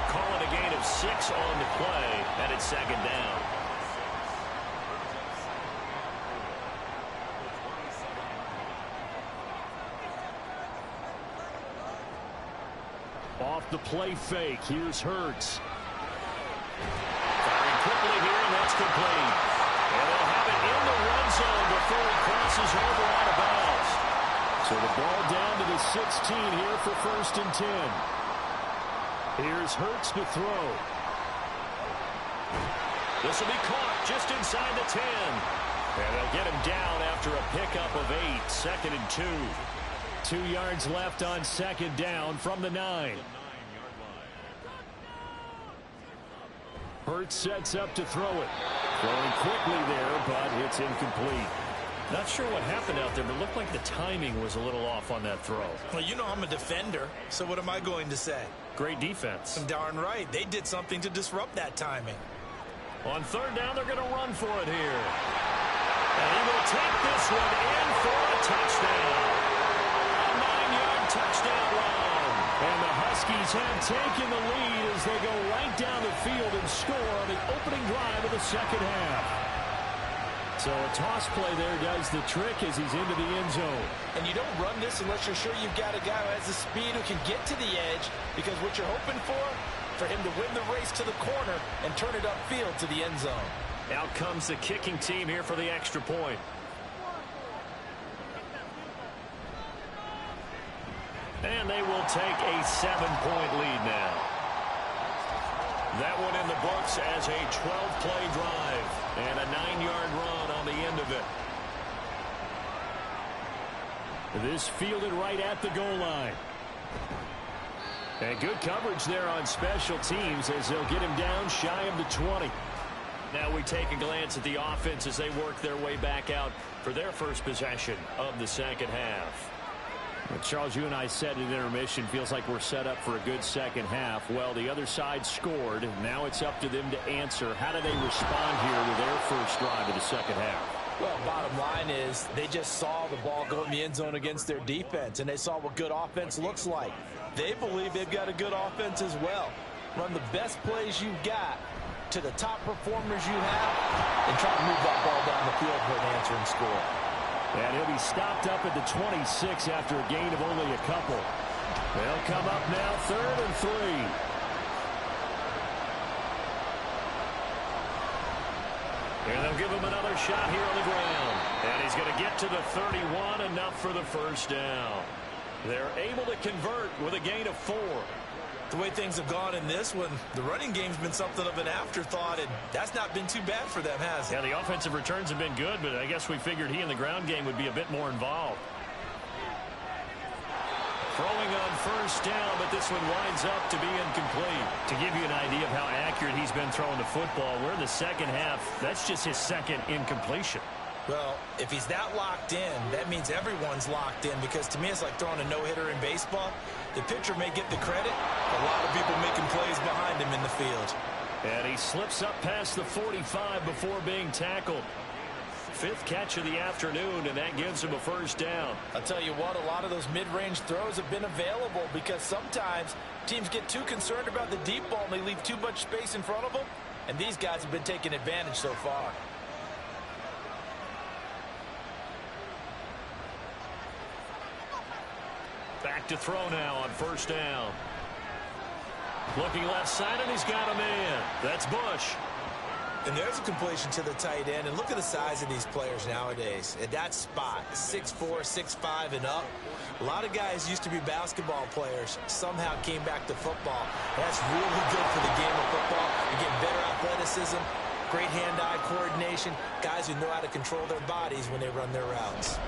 Calling a gain of 6 on the play, and it's 2nd down. Off the play fake, here's Hurts. Firing quickly here, and that's complete. And they'll have it in the red zone before he crosses over out of bounds. So the ball down to the 16 here for 1st and 10. Here's Hurts to throw. This will be caught just inside the 10. And they'll get him down after a pickup of 8, 2nd and 2. 2 yards left on 2nd down from the 9. Hurts sets up to throw it. Throwing quickly there, but it's incomplete. Not sure what happened out there, but it looked like the timing was a little off on that throw. Well, you know I'm a defender, so what am I going to say? Great defense. Darn right. They did something to disrupt that timing. On 3rd down, they're going to run for it here. And he will take this one in for a touchdown. A 9-yard touchdown run. And the Huskies have taken the lead as they go right down the field and score on the opening drive of the 2nd half. So a toss play there does the trick as he's into the end zone. And you don't run this unless you're sure you've got a guy who has the speed who can get to the edge, because what you're hoping for him to win the race to the corner and turn it upfield to the end zone. Out comes the kicking team here for the extra point. And they will take a 7-point lead now. That one in the books as a 12-play drive and a 9-yard run on the end of it. This fielded right at the goal line. And good coverage there on special teams as they'll get him down shy of the 20. Now we take a glance at the offense as they work their way back out for their first possession of the 2nd half. Well, Charles, you and I said in intermission, feels like we're set up for a good 2nd half. Well, the other side scored. Now it's up to them to answer. How do they respond here with their first drive of the 2nd half? Well, bottom line is they just saw the ball go in the end zone against their defense, and they saw what good offense looks like. They believe they've got a good offense as well. Run the best plays you've got to the top performers you have and try to move that ball down the field for an answering score. And he'll be stopped up at the 26 after a gain of only a couple. They'll come up now 3rd and 3. And they'll give him another shot here on the ground. And he's going to get to the 31, enough for the first down. They're able to convert with a gain of 4. The way things have gone in this one, the running game's been something of an afterthought, and that's not been too bad for them, has it? Yeah, the offensive returns have been good, but I guess we figured he in the ground game would be a bit more involved. Throwing on first down, but this one winds up to be incomplete. To give you an idea of how accurate he's been throwing the football, we're in the 2nd half. That's just his 2nd incompletion. Well, if he's that locked in, that means everyone's locked in, because to me it's like throwing a no-hitter in baseball. The pitcher may get the credit, a lot of people making plays behind him in the field. And he slips up past the 45 before being tackled. 5th catch of the afternoon, and that gives him a first down. I'll tell you what, a lot of those mid-range throws have been available, because sometimes teams get too concerned about the deep ball and they leave too much space in front of them, and these guys have been taking advantage so far. Back to throw now on first down. Looking left side, and he's got a man. That's Bush. And there's a completion to the tight end. And look at the size of these players nowadays. At that spot, 6'4", 6'5", and up. A lot of guys used to be basketball players, somehow came back to football. That's really good for the game of football. You get better athleticism, great hand-eye coordination, guys who know how to control their bodies when they run their routes.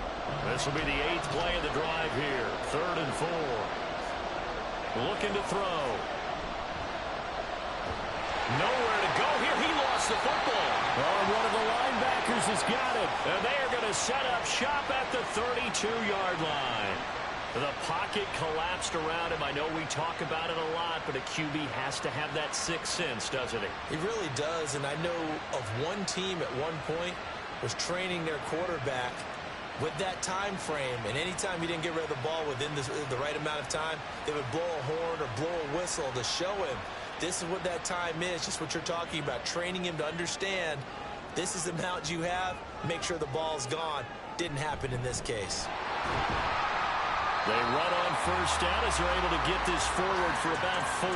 This will be the 8th play of the drive here. 3rd and 4. Looking to throw. Nowhere to go here. He lost the football. Oh, one of the linebackers has got it. And they are going to set up shop at the 32-yard line. The pocket collapsed around him. I know we talk about it a lot, but a QB has to have that sixth sense, doesn't he? He really does, and I know of one team at one point was training their quarterback with that time frame, and anytime he didn't get rid of the ball within the right amount of time, they would blow a horn or blow a whistle to show him this is what that time is, just what you're talking about, training him to understand this is the amount you have, make sure the ball's gone. Didn't happen in this case. They run on first down as they're able to get this forward for about 4.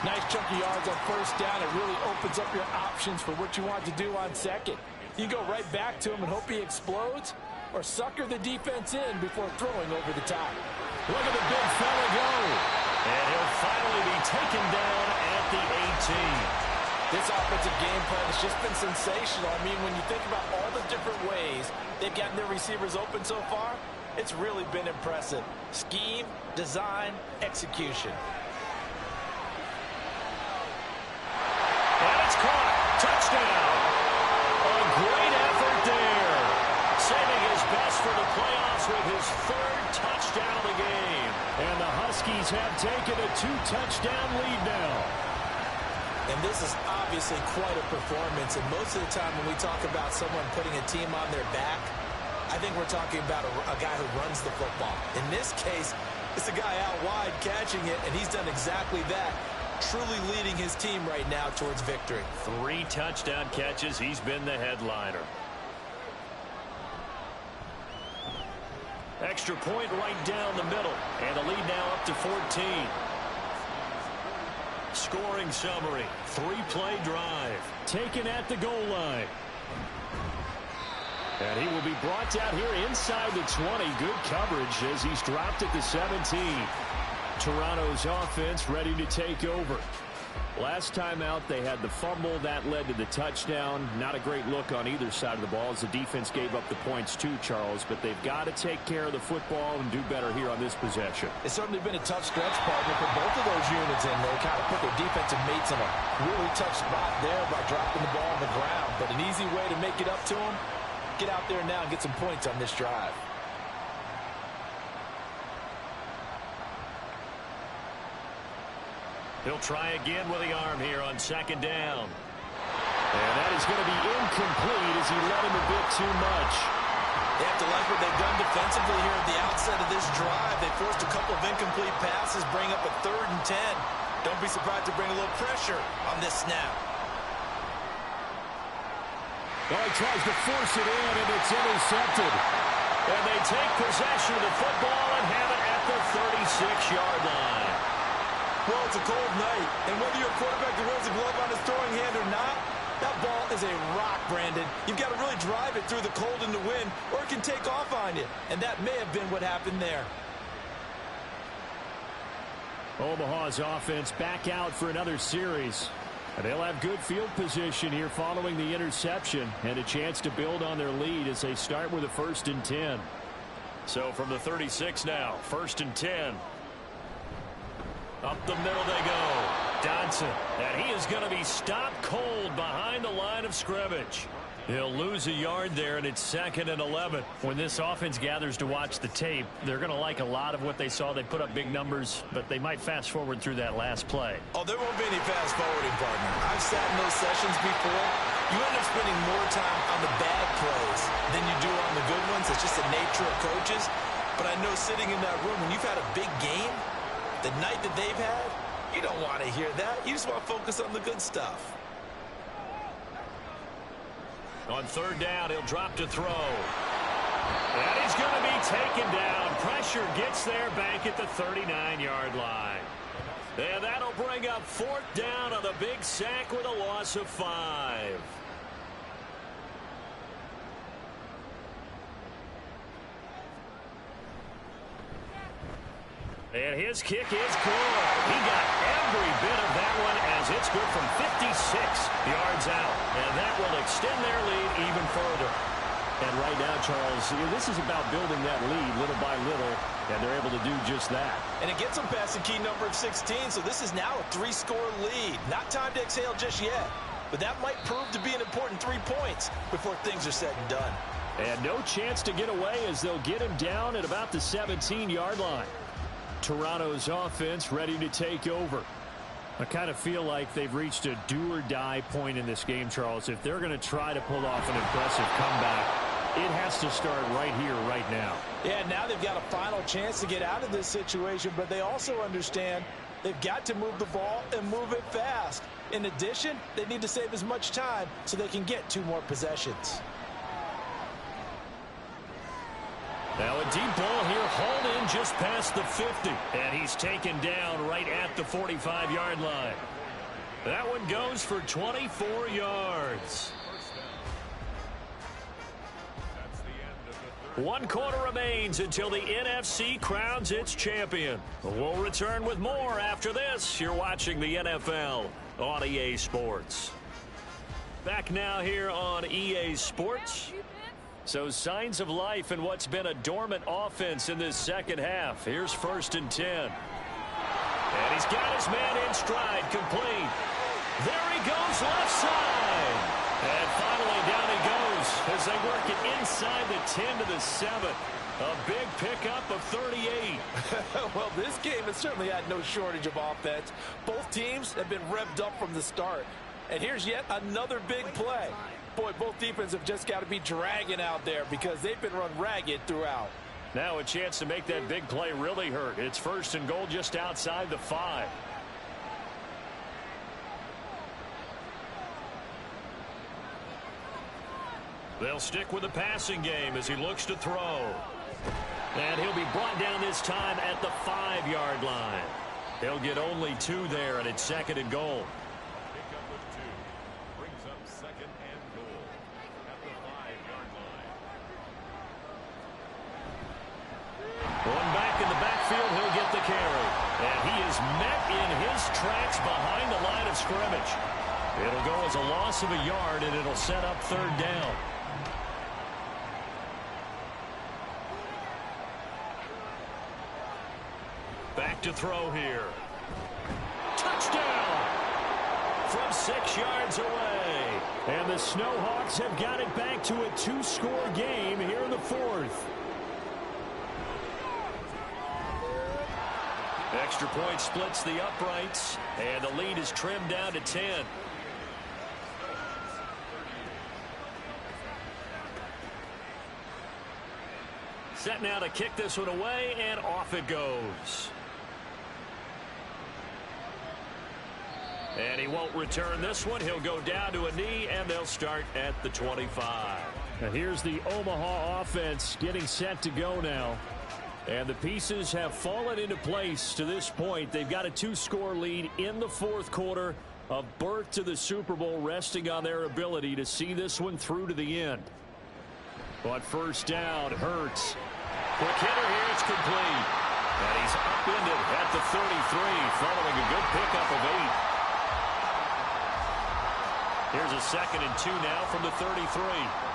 Nice chunky yards on first down. It really opens up your options for what you want to do on second. You go right back to him and hope he explodes, or sucker the defense in before throwing over the top. Look at the big fella go. And he'll finally be taken down at the 18. This offensive game plan has just been sensational. I mean, when you think about all the different ways they've gotten their receivers open so far, it's really been impressive. Scheme, design, execution. And it's caught. Touchdown. A great effort there. Saving his best for the playoffs with his 3rd touchdown of the game. And the Huskies have taken a 2-touchdown lead now. And this is obviously quite a performance. And most of the time when we talk about someone putting a team on their back, I think we're talking about a guy who runs the football. In this case, it's a guy out wide catching it, and he's done exactly that, truly leading his team right now towards victory. 3 touchdown catches. He's been the headliner. Extra point right down the middle, and the lead now up to 14. Scoring summary, 3-play drive, taken at the goal line. And he will be brought down here inside the 20. Good coverage as he's dropped at the 17. Toronto's offense ready to take over. Last time out, they had the fumble. That led to the touchdown. Not a great look on either side of the ball as the defense gave up the points too, Charles. But they've got to take care of the football and do better here on this possession. It's certainly been a tough stretch, partner, for both of those units in there. Kind of put their defensive mates in a really tough spot there by dropping the ball on the ground. But an easy way to make it up to them, get out there now and get some points on this drive. He'll try again with the arm here on 2nd down. And that is going to be incomplete as he let him a bit too much. They have to like what they've done defensively here at the outset of this drive. They forced a couple of incomplete passes, bring up a 3rd and 10. Don't be surprised to bring a little pressure on this snap. Oh, he tries to force it in, and it's intercepted. And they take possession of the football and have it at the 36-yard line. Well, it's a cold night, and whether you're a quarterback that wears a glove on his throwing hand or not, that ball is a rock, Brandon. You've got to really drive it through the cold and the wind, or it can take off on you, and that may have been what happened there. Omaha's offense back out for another series. And they'll have good field position here following the interception and a chance to build on their lead as they start with a 1st and 10. So from the 36 now, 1st and 10. Up the middle they go. Dodson, and he is going to be stopped cold behind the line of scrimmage. He'll lose a yard there, and it's 2nd and 11. When this offense gathers to watch the tape, they're going to like a lot of what they saw. They put up big numbers, but they might fast forward through that last play. Oh, there won't be any fast forwarding, partner. I've sat in those sessions before. You end up spending more time on the bad plays than you do on the good ones. It's just the nature of coaches. But I know sitting in that room, when you've had a big game, the night that they've had, you don't want to hear that. You just want to focus on the good stuff. On 3rd down, he'll drop to throw. And he's going to be taken down. Pressure gets there back at the 39-yard line. And that'll bring up 4th down on the big sack with a loss of 5. And his kick is good. He got every bit of that one as it's good from 56 yards out. And that will extend their lead even further. And right now, Charles, this is about building that lead little by little, and they're able to do just that. And it gets them past the key number of 16, so this is now a 3-score lead. Not time to exhale just yet, but that might prove to be an important 3 points before things are said and done. And no chance to get away as they'll get him down at about the 17-yard line. Toronto's offense ready to take over. I kind of feel like they've reached a do-or-die point in this game, Charles. If they're going to try to pull off an impressive comeback, it has to start right here, right now. Yeah, now they've got a final chance to get out of this situation, but they also understand they've got to move the ball and move it fast. In addition, they need to save as much time so they can get 2 more possessions. Now a deep ball here, hauled in just past the 50. And he's taken down right at the 45-yard line. That one goes for 24 yards. 1 quarter remains until the NFC crowns its champion. We'll return with more after this. You're watching the NFL on EA Sports. Back now here on EA Sports. So signs of life in what's been a dormant offense in this second half. Here's 1st and 10. And he's got his man in stride, complete. There he goes, left side. And finally down he goes as they work it inside the 10 to the 7. A big pickup of 38. Well, this game has certainly had no shortage of offense. Both teams have been revved up from the start. And here's yet another big play. Boy, both defenses have just got to be dragging out there because they've been run ragged throughout. Now a chance to make that big play really hurt. It's 1st and goal just outside the 5. They'll stick with the passing game as he looks to throw. And he'll be brought down this time at the 5-yard line. He'll get only 2 there, and it's 2nd and goal. One back in the backfield, he'll get the carry. And he is met in his tracks behind the line of scrimmage. It'll go as a loss of a yard, and it'll set up 3rd down. Back to throw here. Touchdown! From 6 yards away. And the Snowhawks have got it back to a 2-score game here in the 4th. Extra point splits the uprights, and the lead is trimmed down to 10. Set now to kick this one away, and off it goes. And he won't return this one. He'll go down to a knee, and they'll start at the 25. Now here's the Omaha offense getting set to go now. And the pieces have fallen into place to this point. They've got a 2-score lead in the 4th quarter. A berth to the Super Bowl resting on their ability to see this one through to the end. But 1st down, Hurts. Quick hitter here, it's complete. And he's upended at the 33 following a good pickup of 8. Here's a 2nd and 2 now from the 33.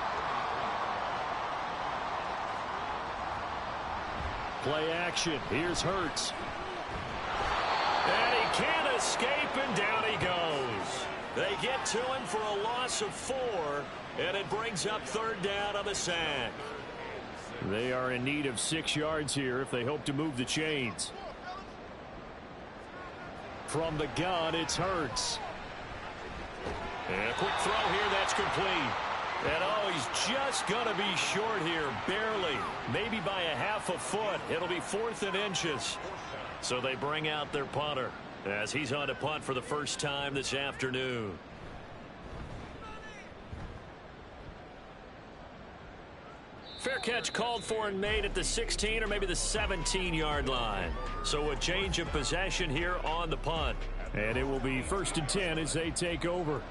Play action. Here's Hurts. And he can't escape, and down he goes. They get to him for a loss of 4, and it brings up 3rd down on the sack. They are in need of 6 yards here if they hope to move the chains. From the gun, it's Hurts. And a quick throw here, that's complete. And oh, he's just going to be short here, barely. Maybe by a half a foot. It'll be 4th and inches. So they bring out their punter as he's on to punt for the first time this afternoon. Fair catch called for and made at the 16 or maybe the 17-yard line. So a change of possession here on the punt. And it will be 1st and 10 as they take over.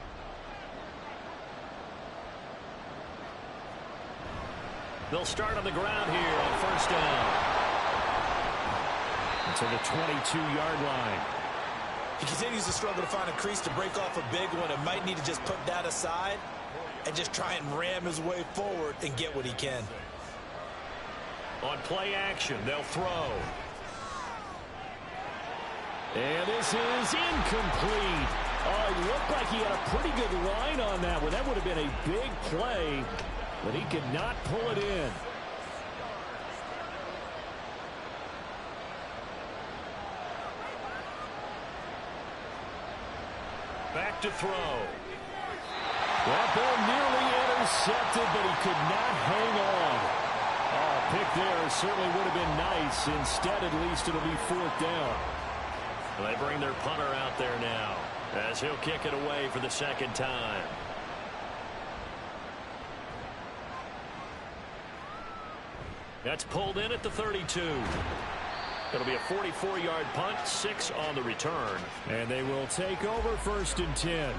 They'll start on the ground here on 1st down. To the 22-yard line. He continues to struggle to find a crease to break off a big one, and might need to just put that aside and just try and ram his way forward and get what he can. On play action, they'll throw. And this is incomplete. Oh, it looked like he had a pretty good line on that one. That would have been a big play, but he could not pull it in. Back to throw. That ball nearly intercepted, but he could not hang on. Oh, pick there certainly would have been nice. Instead, at least, it'll be 4th down. They bring their punter out there now as he'll kick it away for the 2nd time. That's pulled in at the 32. It'll be a 44-yard punt, 6 on the return. And they will take over 1st and 10.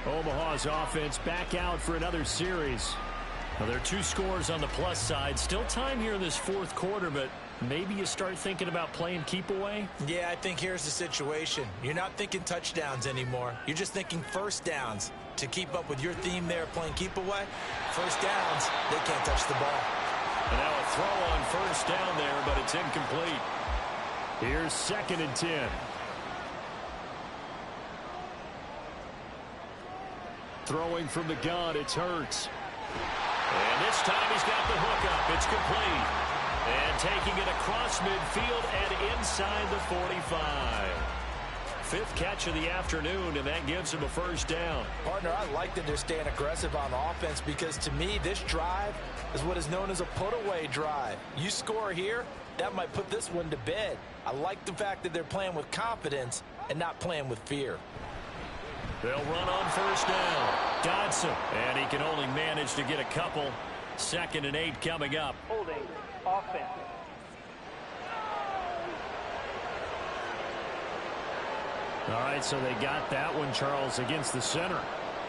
Omaha's offense back out for another series. Well, there are 2 scores on the plus side. Still time here in this 4th quarter, but maybe you start thinking about playing keep away? Yeah, I think here's the situation. You're not thinking touchdowns anymore. You're just thinking 1st downs. To keep up with your theme there, playing keep away, 1st downs, they can't touch the ball. And now a throw on 1st down there, but it's incomplete. Here's 2nd and 10. Throwing from the gun, it's Hurts. And this time he's got the hook up. It's complete. And taking it across midfield and inside the 45. 5th catch of the afternoon, and that gives him a 1st down. Partner, I like that they're staying aggressive on offense because, to me, this drive is what is known as a put-away drive. You score here, that might put this one to bed. I like the fact that they're playing with confidence and not playing with fear. They'll run on 1st down. Dodson, and he can only manage to get a couple. 2nd and 8 coming up. Holding offense. All right, so they got that one, Charles, against the center.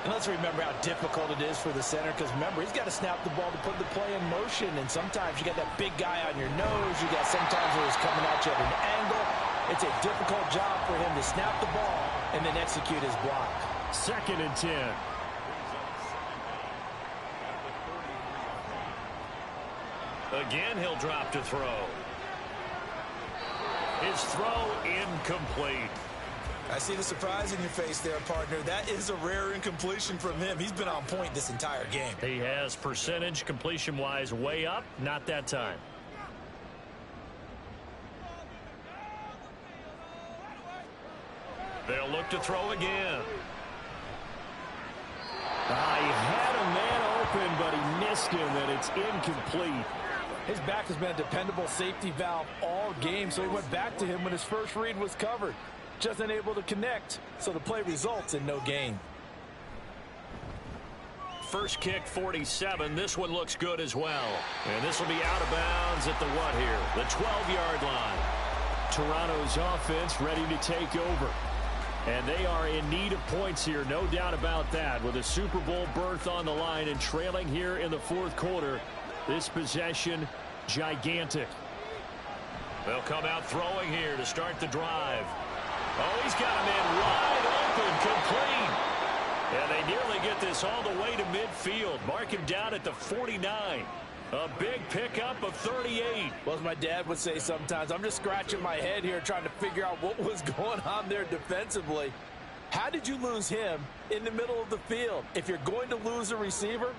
And let's remember how difficult it is for the center, because remember, he's got to snap the ball to put the play in motion, and sometimes you got that big guy on your nose. You got sometimes where he's coming at you at an angle. It's a difficult job for him to snap the ball and then execute his block. 2nd and 10. Again, he'll drop to throw. His throw incomplete. I see the surprise in your face there, partner. That is a rare incompletion from him. He's been on point this entire game. He has percentage completion-wise way up. Not that time. They'll look to throw again. He had a man open, but he missed him, and it's incomplete. His back has been a dependable safety valve all game, so he went back to him when his first read was covered. Just unable to connect, so the play results in no gain. First kick, 47. This one looks good as well. And this will be out of bounds at the what here? The 12-yard line. Toronto's offense ready to take over. And they are in need of points here, no doubt about that. With a Super Bowl berth on the line and trailing here in the 4th quarter, this possession, gigantic. They'll come out throwing here to start the drive. Oh, he's got a man wide open, complete. And they nearly get this all the way to midfield. Mark him down at the 49. A big pickup of 38. Well, as my dad would say sometimes, I'm just scratching my head here trying to figure out what was going on there defensively. How did you lose him in the middle of the field? If you're going to lose a receiver,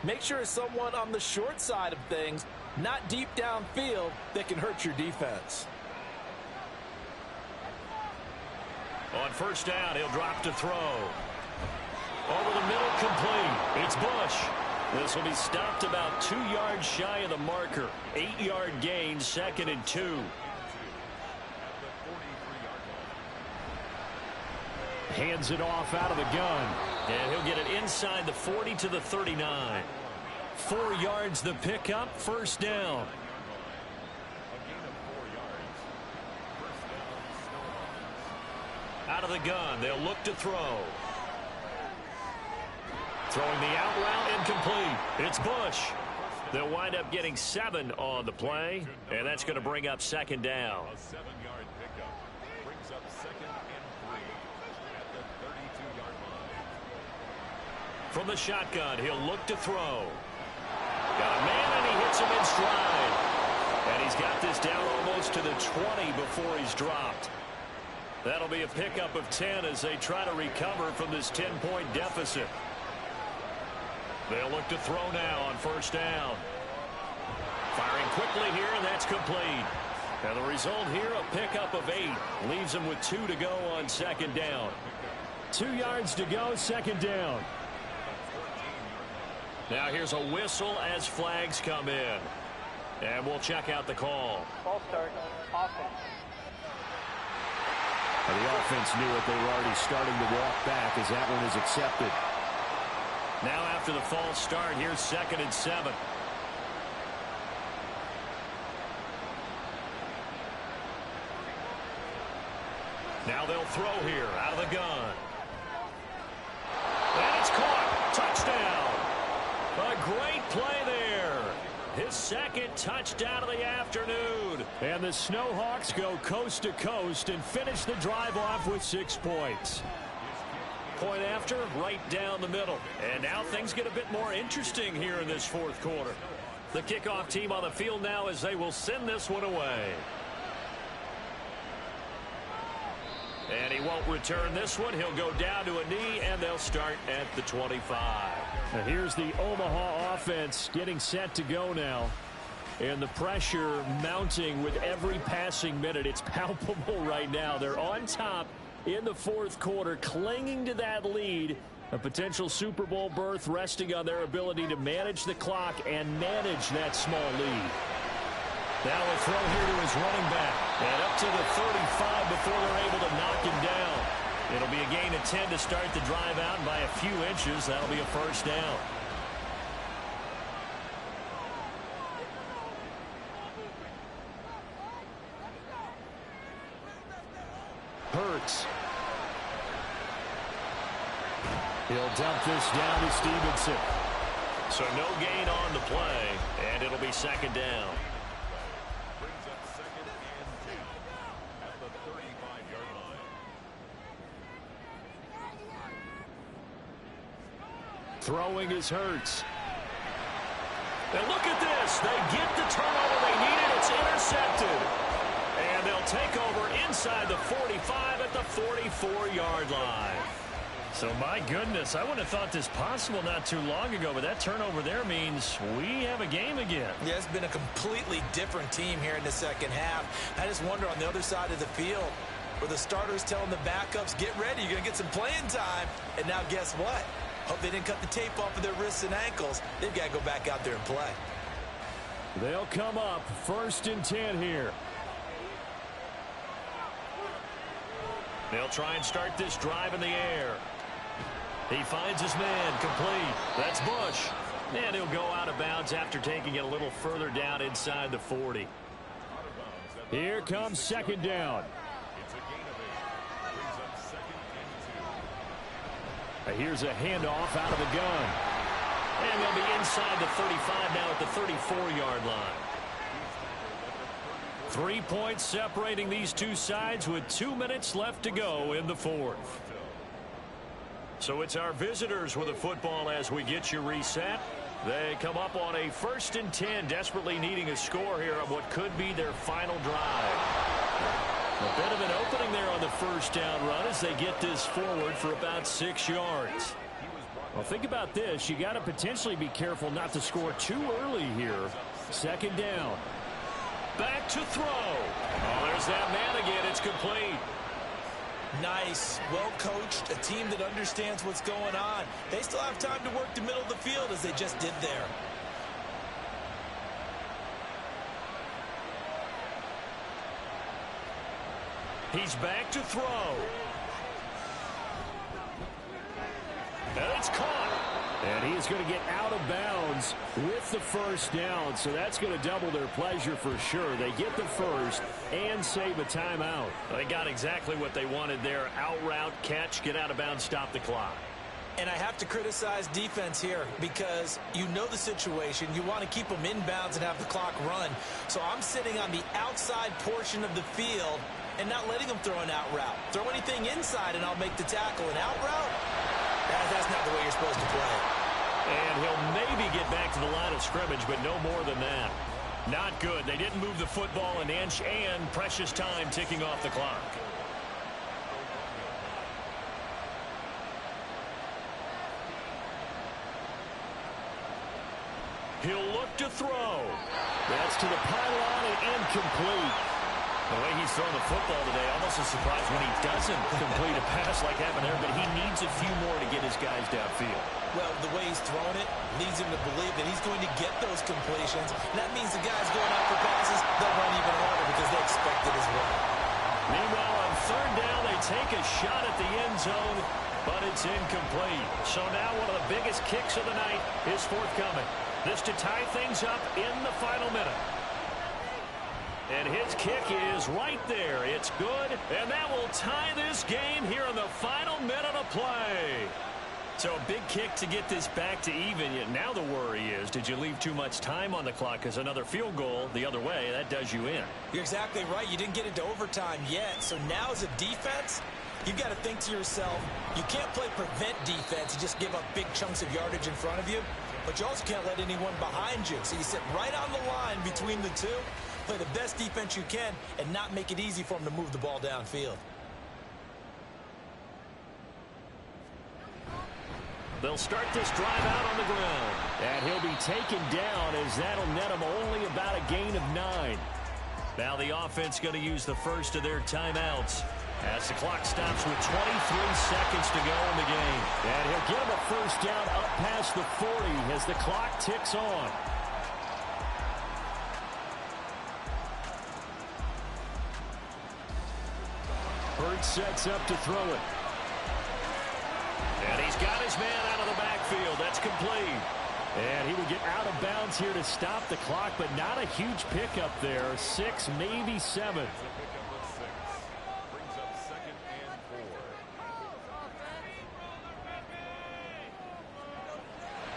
make sure it's someone on the short side of things, not deep downfield, that can hurt your defense. On 1st down, he'll drop to throw. Over the middle, complete. It's Bush. This will be stopped about 2 yards shy of the marker. 8-yard gain, 2nd and 2. Hands it off out of the gun. And he'll get it inside the 40 to the 39. 4 yards the pickup, first down. Out of the gun, they'll look to throw. Throwing the out route, incomplete. It's Bush. They'll wind up getting 7 on the play, and that's going to bring up second down. A 7-yard pickup brings up 2nd and 3 at the 32-yard line. From the shotgun, he'll look to throw. Got a man, and he hits him in stride. And he's got this down almost to the 20 before he's dropped. That'll be a pickup of 10 as they try to recover from this 10-point deficit. They'll look to throw now on first down. Firing quickly here, and that's complete. And the result here, a pickup of 8. Leaves them with 2 to go on second down. 2 yards to go, second down. Now here's a whistle as flags come in. And we'll check out the call. Ball start, offense. And the offense knew it. They were already starting to walk back as that one is accepted. Now after the false start, here's 2nd and 7. Now they'll throw here out of the gun. And it's caught. Touchdown. A great play there. His 2nd touchdown of the afternoon. And the Snowhawks go coast to coast and finish the drive off with 6 points. Point after, right down the middle. And now things get a bit more interesting here in this 4th quarter. The kickoff team on the field now as they will send this one away. And he won't return this one. He'll go down to a knee, and they'll start at the 25. And here's the Omaha offense getting set to go now. And the pressure mounting with every passing minute. It's palpable right now. They're on top in the 4th quarter, clinging to that lead. A potential Super Bowl berth resting on their ability to manage the clock and manage that small lead. Now a throw here to his running back. And up to the 35 before they're able to knock him down. It'll be a gain of 10 to start the drive out, and by a few inches, that'll be a first down. Hurts. He'll dump this down to Stevenson. So no gain on the play, and it'll be second down. Brings up 2nd and 10 at the 35-yard line. Throwing is Hurts. And look at this. They get the turnover they needed. It's intercepted. And they'll take over inside the 45 at the 44-yard line. So, my goodness, I wouldn't have thought this possible not too long ago, but that turnover there means we have a game again. Yeah, it's been a completely different team here in the second half. I just wonder on the other side of the field, where the starters telling the backups, get ready, you're going to get some playing time. And now guess what? Hope they didn't cut the tape off of their wrists and ankles. They've got to go back out there and play. They'll come up 1st and 10 here. They'll try and start this drive in the air. He finds his man, complete. That's Bush. And he'll go out of bounds after taking it a little further down inside the 40. Here comes second down. It's a gain of 8. Brings up 2nd and 2. Here's a handoff out of the gun. And they'll be inside the 35 now at the 34-yard line. 3 points separating these two sides with 2 minutes left to go in the 4th. So it's our visitors with the football as we get you reset. They come up on a 1st and 10, desperately needing a score here on what could be their final drive. A bit of an opening there on the first down run as they get this forward for about 6 yards. Well, think about this. You got to potentially be careful not to score too early here. Second down. Back to throw. Oh, there's that man again. It's complete. Nice, well coached, a team that understands what's going on. They still have time to work the middle of the field as they just did there. He's back to throw. And it's caught. And he's going to get out of bounds with the first down. So that's going to double their pleasure for sure. They get the first and save a timeout. They got exactly what they wanted there. Out route, catch, get out of bounds, stop the clock. And I have to criticize defense here because you know the situation. You want to keep them inbounds and have the clock run. So I'm sitting on the outside portion of the field and not letting them throw an out route. Throw anything inside and I'll make the tackle. An out route? That's not the way you're supposed to play. And he'll maybe get back to the line of scrimmage, but no more than that. Not good. They didn't move the football an inch, and precious time ticking off the clock. He'll look to throw. That's to the pylon and incomplete. The way he's throwing the football today, almost a surprise when he doesn't complete a pass like happened there, but he needs a few more to get his guys downfield. Well, the way he's throwing it leads him to believe that he's going to get those completions. And that means the guys going out for passes, they'll run even harder because they expect it as well. Meanwhile, on third down, they take a shot at the end zone, but it's incomplete. So now one of the biggest kicks of the night is forthcoming. This to tie things up in the final minute. And his kick is right there. It's good, and that will tie this game here in the final minute of play. So a big kick to get this back to even. Yet now the worry is, did you leave too much time on the clock? Because another field goal the other way, that does you in. You're exactly right. You didn't get into overtime yet. So now as a defense, you've got to think to yourself, you can't play prevent defense and just give up big chunks of yardage in front of you. But you also can't let anyone behind you. So you sit right on the line between the two, play the best defense you can, and not make it easy for them to move the ball downfield. They'll start this drive out on the ground. And he'll be taken down as that'll net him only about a gain of 9. Now the offense going to use the first of their timeouts as the clock stops with 23 seconds to go in the game. And he'll get him a first down up past the 40 as the clock ticks on. Hurts sets up to throw it. And he's got his man out of the backfield. That's complete. And he would get out of bounds here to stop the clock, but not a huge pickup there. 6, maybe 7.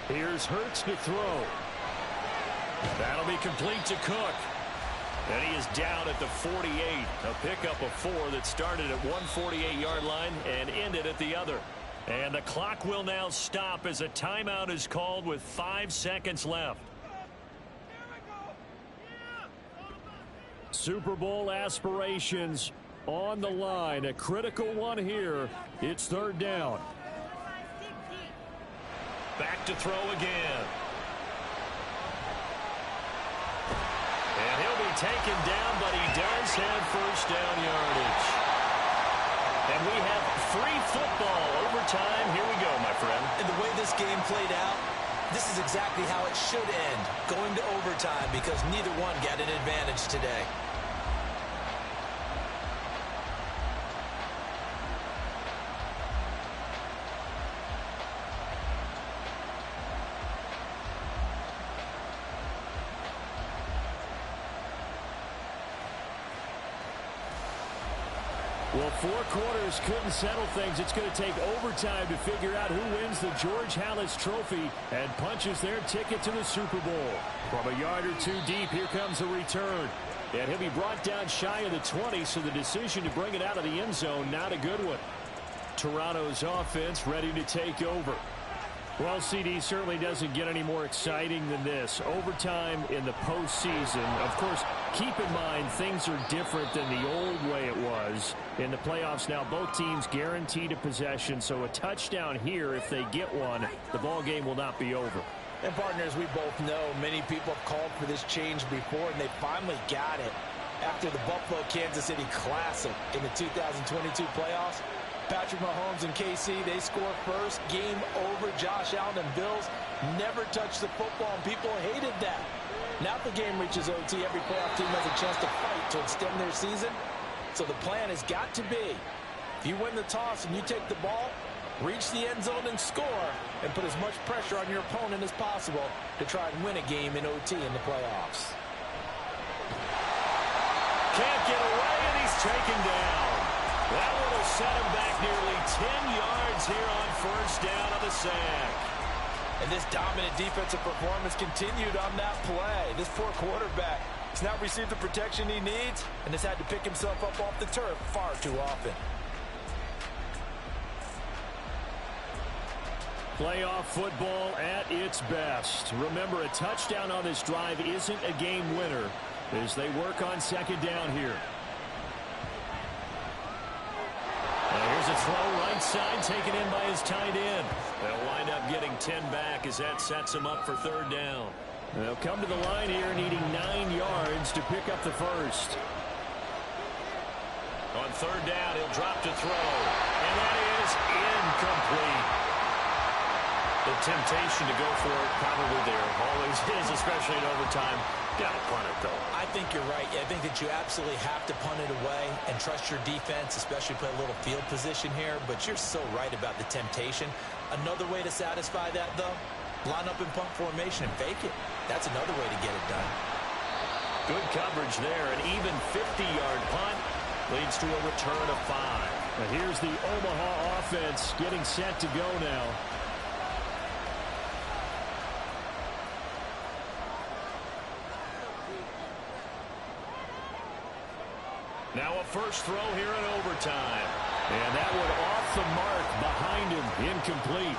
Here's Hurts to throw. That'll be complete to Cook. And he is down at the 48. A pickup of 4 that started at 148-yard line and ended at the other. And the clock will now stop as a timeout is called with 5 seconds left. Super Bowl aspirations on the line. A critical one here. It's third down. Back to throw again. And he'll be taken down, but he does have first down yardage. And we have free football overtime. Here we go, my friend. And the way this game played out, this is exactly how it should end, going to overtime, because neither one got an advantage today. Well, 4 quarters couldn't settle things. It's going to take overtime to figure out who wins the George Halas Trophy and punches their ticket to the Super Bowl. From a yard or 2 deep, here comes a return. And he'll be brought down shy of the 20, so the decision to bring it out of the end zone, not a good one. Toronto's offense ready to take over. Well, CD, certainly doesn't get any more exciting than this. Overtime in the postseason. Of course, keep in mind things are different than the old way it was. In the playoffs now, both teams guaranteed a possession, so a touchdown here, if they get one, the ball game will not be over. And partners, we both know many people have called for this change before, and they finally got it. After the Buffalo-Kansas City Classic in the 2022 playoffs, Patrick Mahomes and KC, they score first. Game over. Josh Allen and Bills never touched the football, and people hated that. Now if the game reaches OT, every playoff team has a chance to fight to extend their season. So the plan has got to be, if you win the toss and you take the ball, reach the end zone and score, and put as much pressure on your opponent as possible to try and win a game in OT in the playoffs. Can't get away, and he's taken down. That one will set him back nearly 10 yards here on first down on the sack. And this dominant defensive performance continued on that play. This poor quarterback has not received the protection he needs and has had to pick himself up off the turf far too often. Playoff football at its best. Remember, a touchdown on this drive isn't a game winner as they work on second down here. Here's a throw right side taken in by his tight end. They'll wind up getting 10 back as that sets them up for third down. They'll come to the line here needing 9 yards to pick up the first. On third down, he'll drop to throw. And that is incomplete. The temptation to go for it probably there always is, especially in overtime. Got to punt it, though. I think you're right. I think that you absolutely have to punt it away and trust your defense, especially play a little field position here. But you're so right about the temptation. Another way to satisfy that, though, line up in punt formation and fake it. That's another way to get it done. Good coverage there. An even 50-yard punt leads to a return of 5. And here's the Omaha offense getting set to go now. Now a first throw here in overtime. And that one off the mark behind him, incomplete.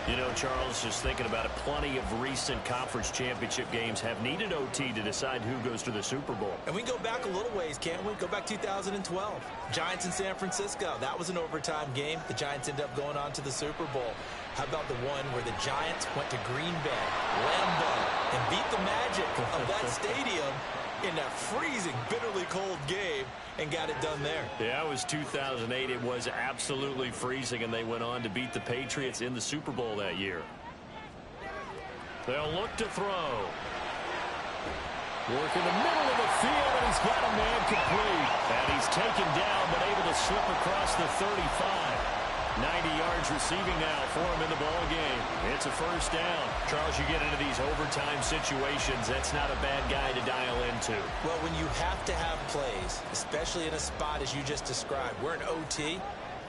You know, Charles, just thinking about it, plenty of recent conference championship games have needed OT to decide who goes to the Super Bowl. And we can go back a little ways, can't we? Go back 2012. Giants in San Francisco. That was an overtime game. The Giants ended up going on to the Super Bowl. How about the one where the Giants went to Green Bay, Lambeau, and beat the magic of that stadium in that freezing, bitterly cold game and got it done there. Yeah, it was 2008. It was absolutely freezing, and they went on to beat the Patriots in the Super Bowl that year. They'll look to throw. Work in the middle of the field, and he's got a man complete. And he's taken down, but able to slip across the 35. 90 yards receiving now for him in the ball game. It's a first down. Charles, you get into these overtime situations, that's not a bad guy to dial into. Well, when you have to have plays, especially in a spot as you just described, we're in OT,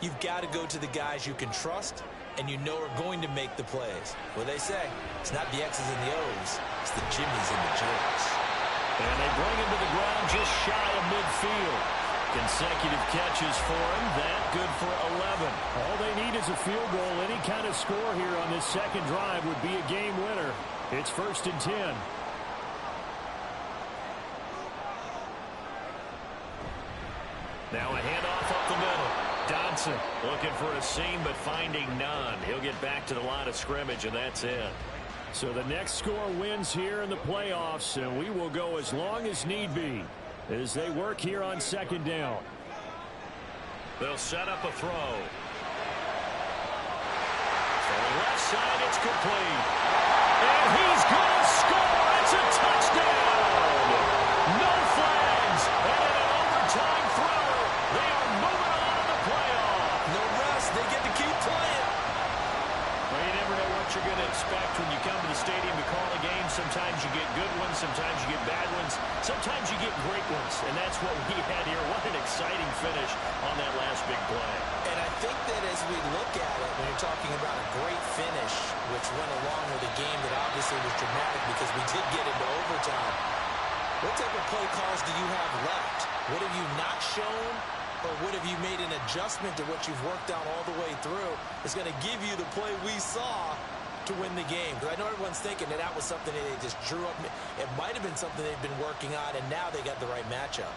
you've got to go to the guys you can trust and you know are going to make the plays. What they say, it's not the X's and the O's, it's the Jimmies and the Joes. And they bring him to the ground just shy of midfield. Consecutive catches for him. That good for 11. All they need is a field goal. Any kind of score here on this second drive would be a game winner. It's 1st and 10. Now a handoff up the middle. Dodson looking for a seam but finding none. He'll get back to the line of scrimmage, and that's it. So the next score wins here in the playoffs, and we will go as long as need be as they work here on second down. They'll set up a throw. On the left side, it's complete. And he's going to score. It's a touchdown. No flags. And in an overtime throw, they are moving on to the playoff. No rest. They get to keep playing. Well, you never know what you're going to expect when you come to the stadium to call a game. Sometimes you get good ones. Sometimes you get bad ones. Sometimes you get great ones. And that's what we had here. What an exciting finish on that last big play. And I think that as we look at it, when you're talking about a great finish, which went along with a game that obviously was dramatic because we did get into overtime, what type of play calls do you have left? What have you not shown? Or what have you made an adjustment to what you've worked out all the way through is going to give you the play we saw to win the game? Because I know everyone's thinking that was something that they just drew up. It might have been something they've been working on, and now they got the right matchup.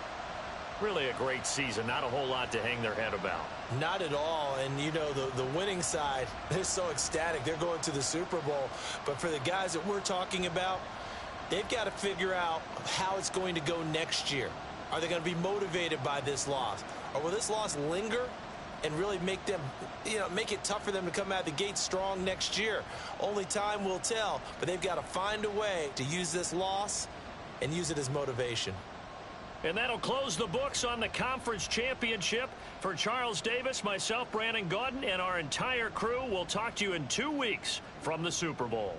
Really a great season. Not a whole lot to hang their head about. Not at all. And, you know, the winning side, they're so ecstatic. They're going to the Super Bowl. But for the guys that we're talking about, they've got to figure out how it's going to go next year. Are they going to be motivated by this loss? Or will this loss linger and really make them, make it tough for them to come out of the gate strong next year? Only time will tell. But they've got to find a way to use this loss and use it as motivation. And that'll close the books on the conference championship. For Charles Davis, myself, Brandon Gaudin, and our entire crew, we'll talk to you in 2 weeks from the Super Bowl.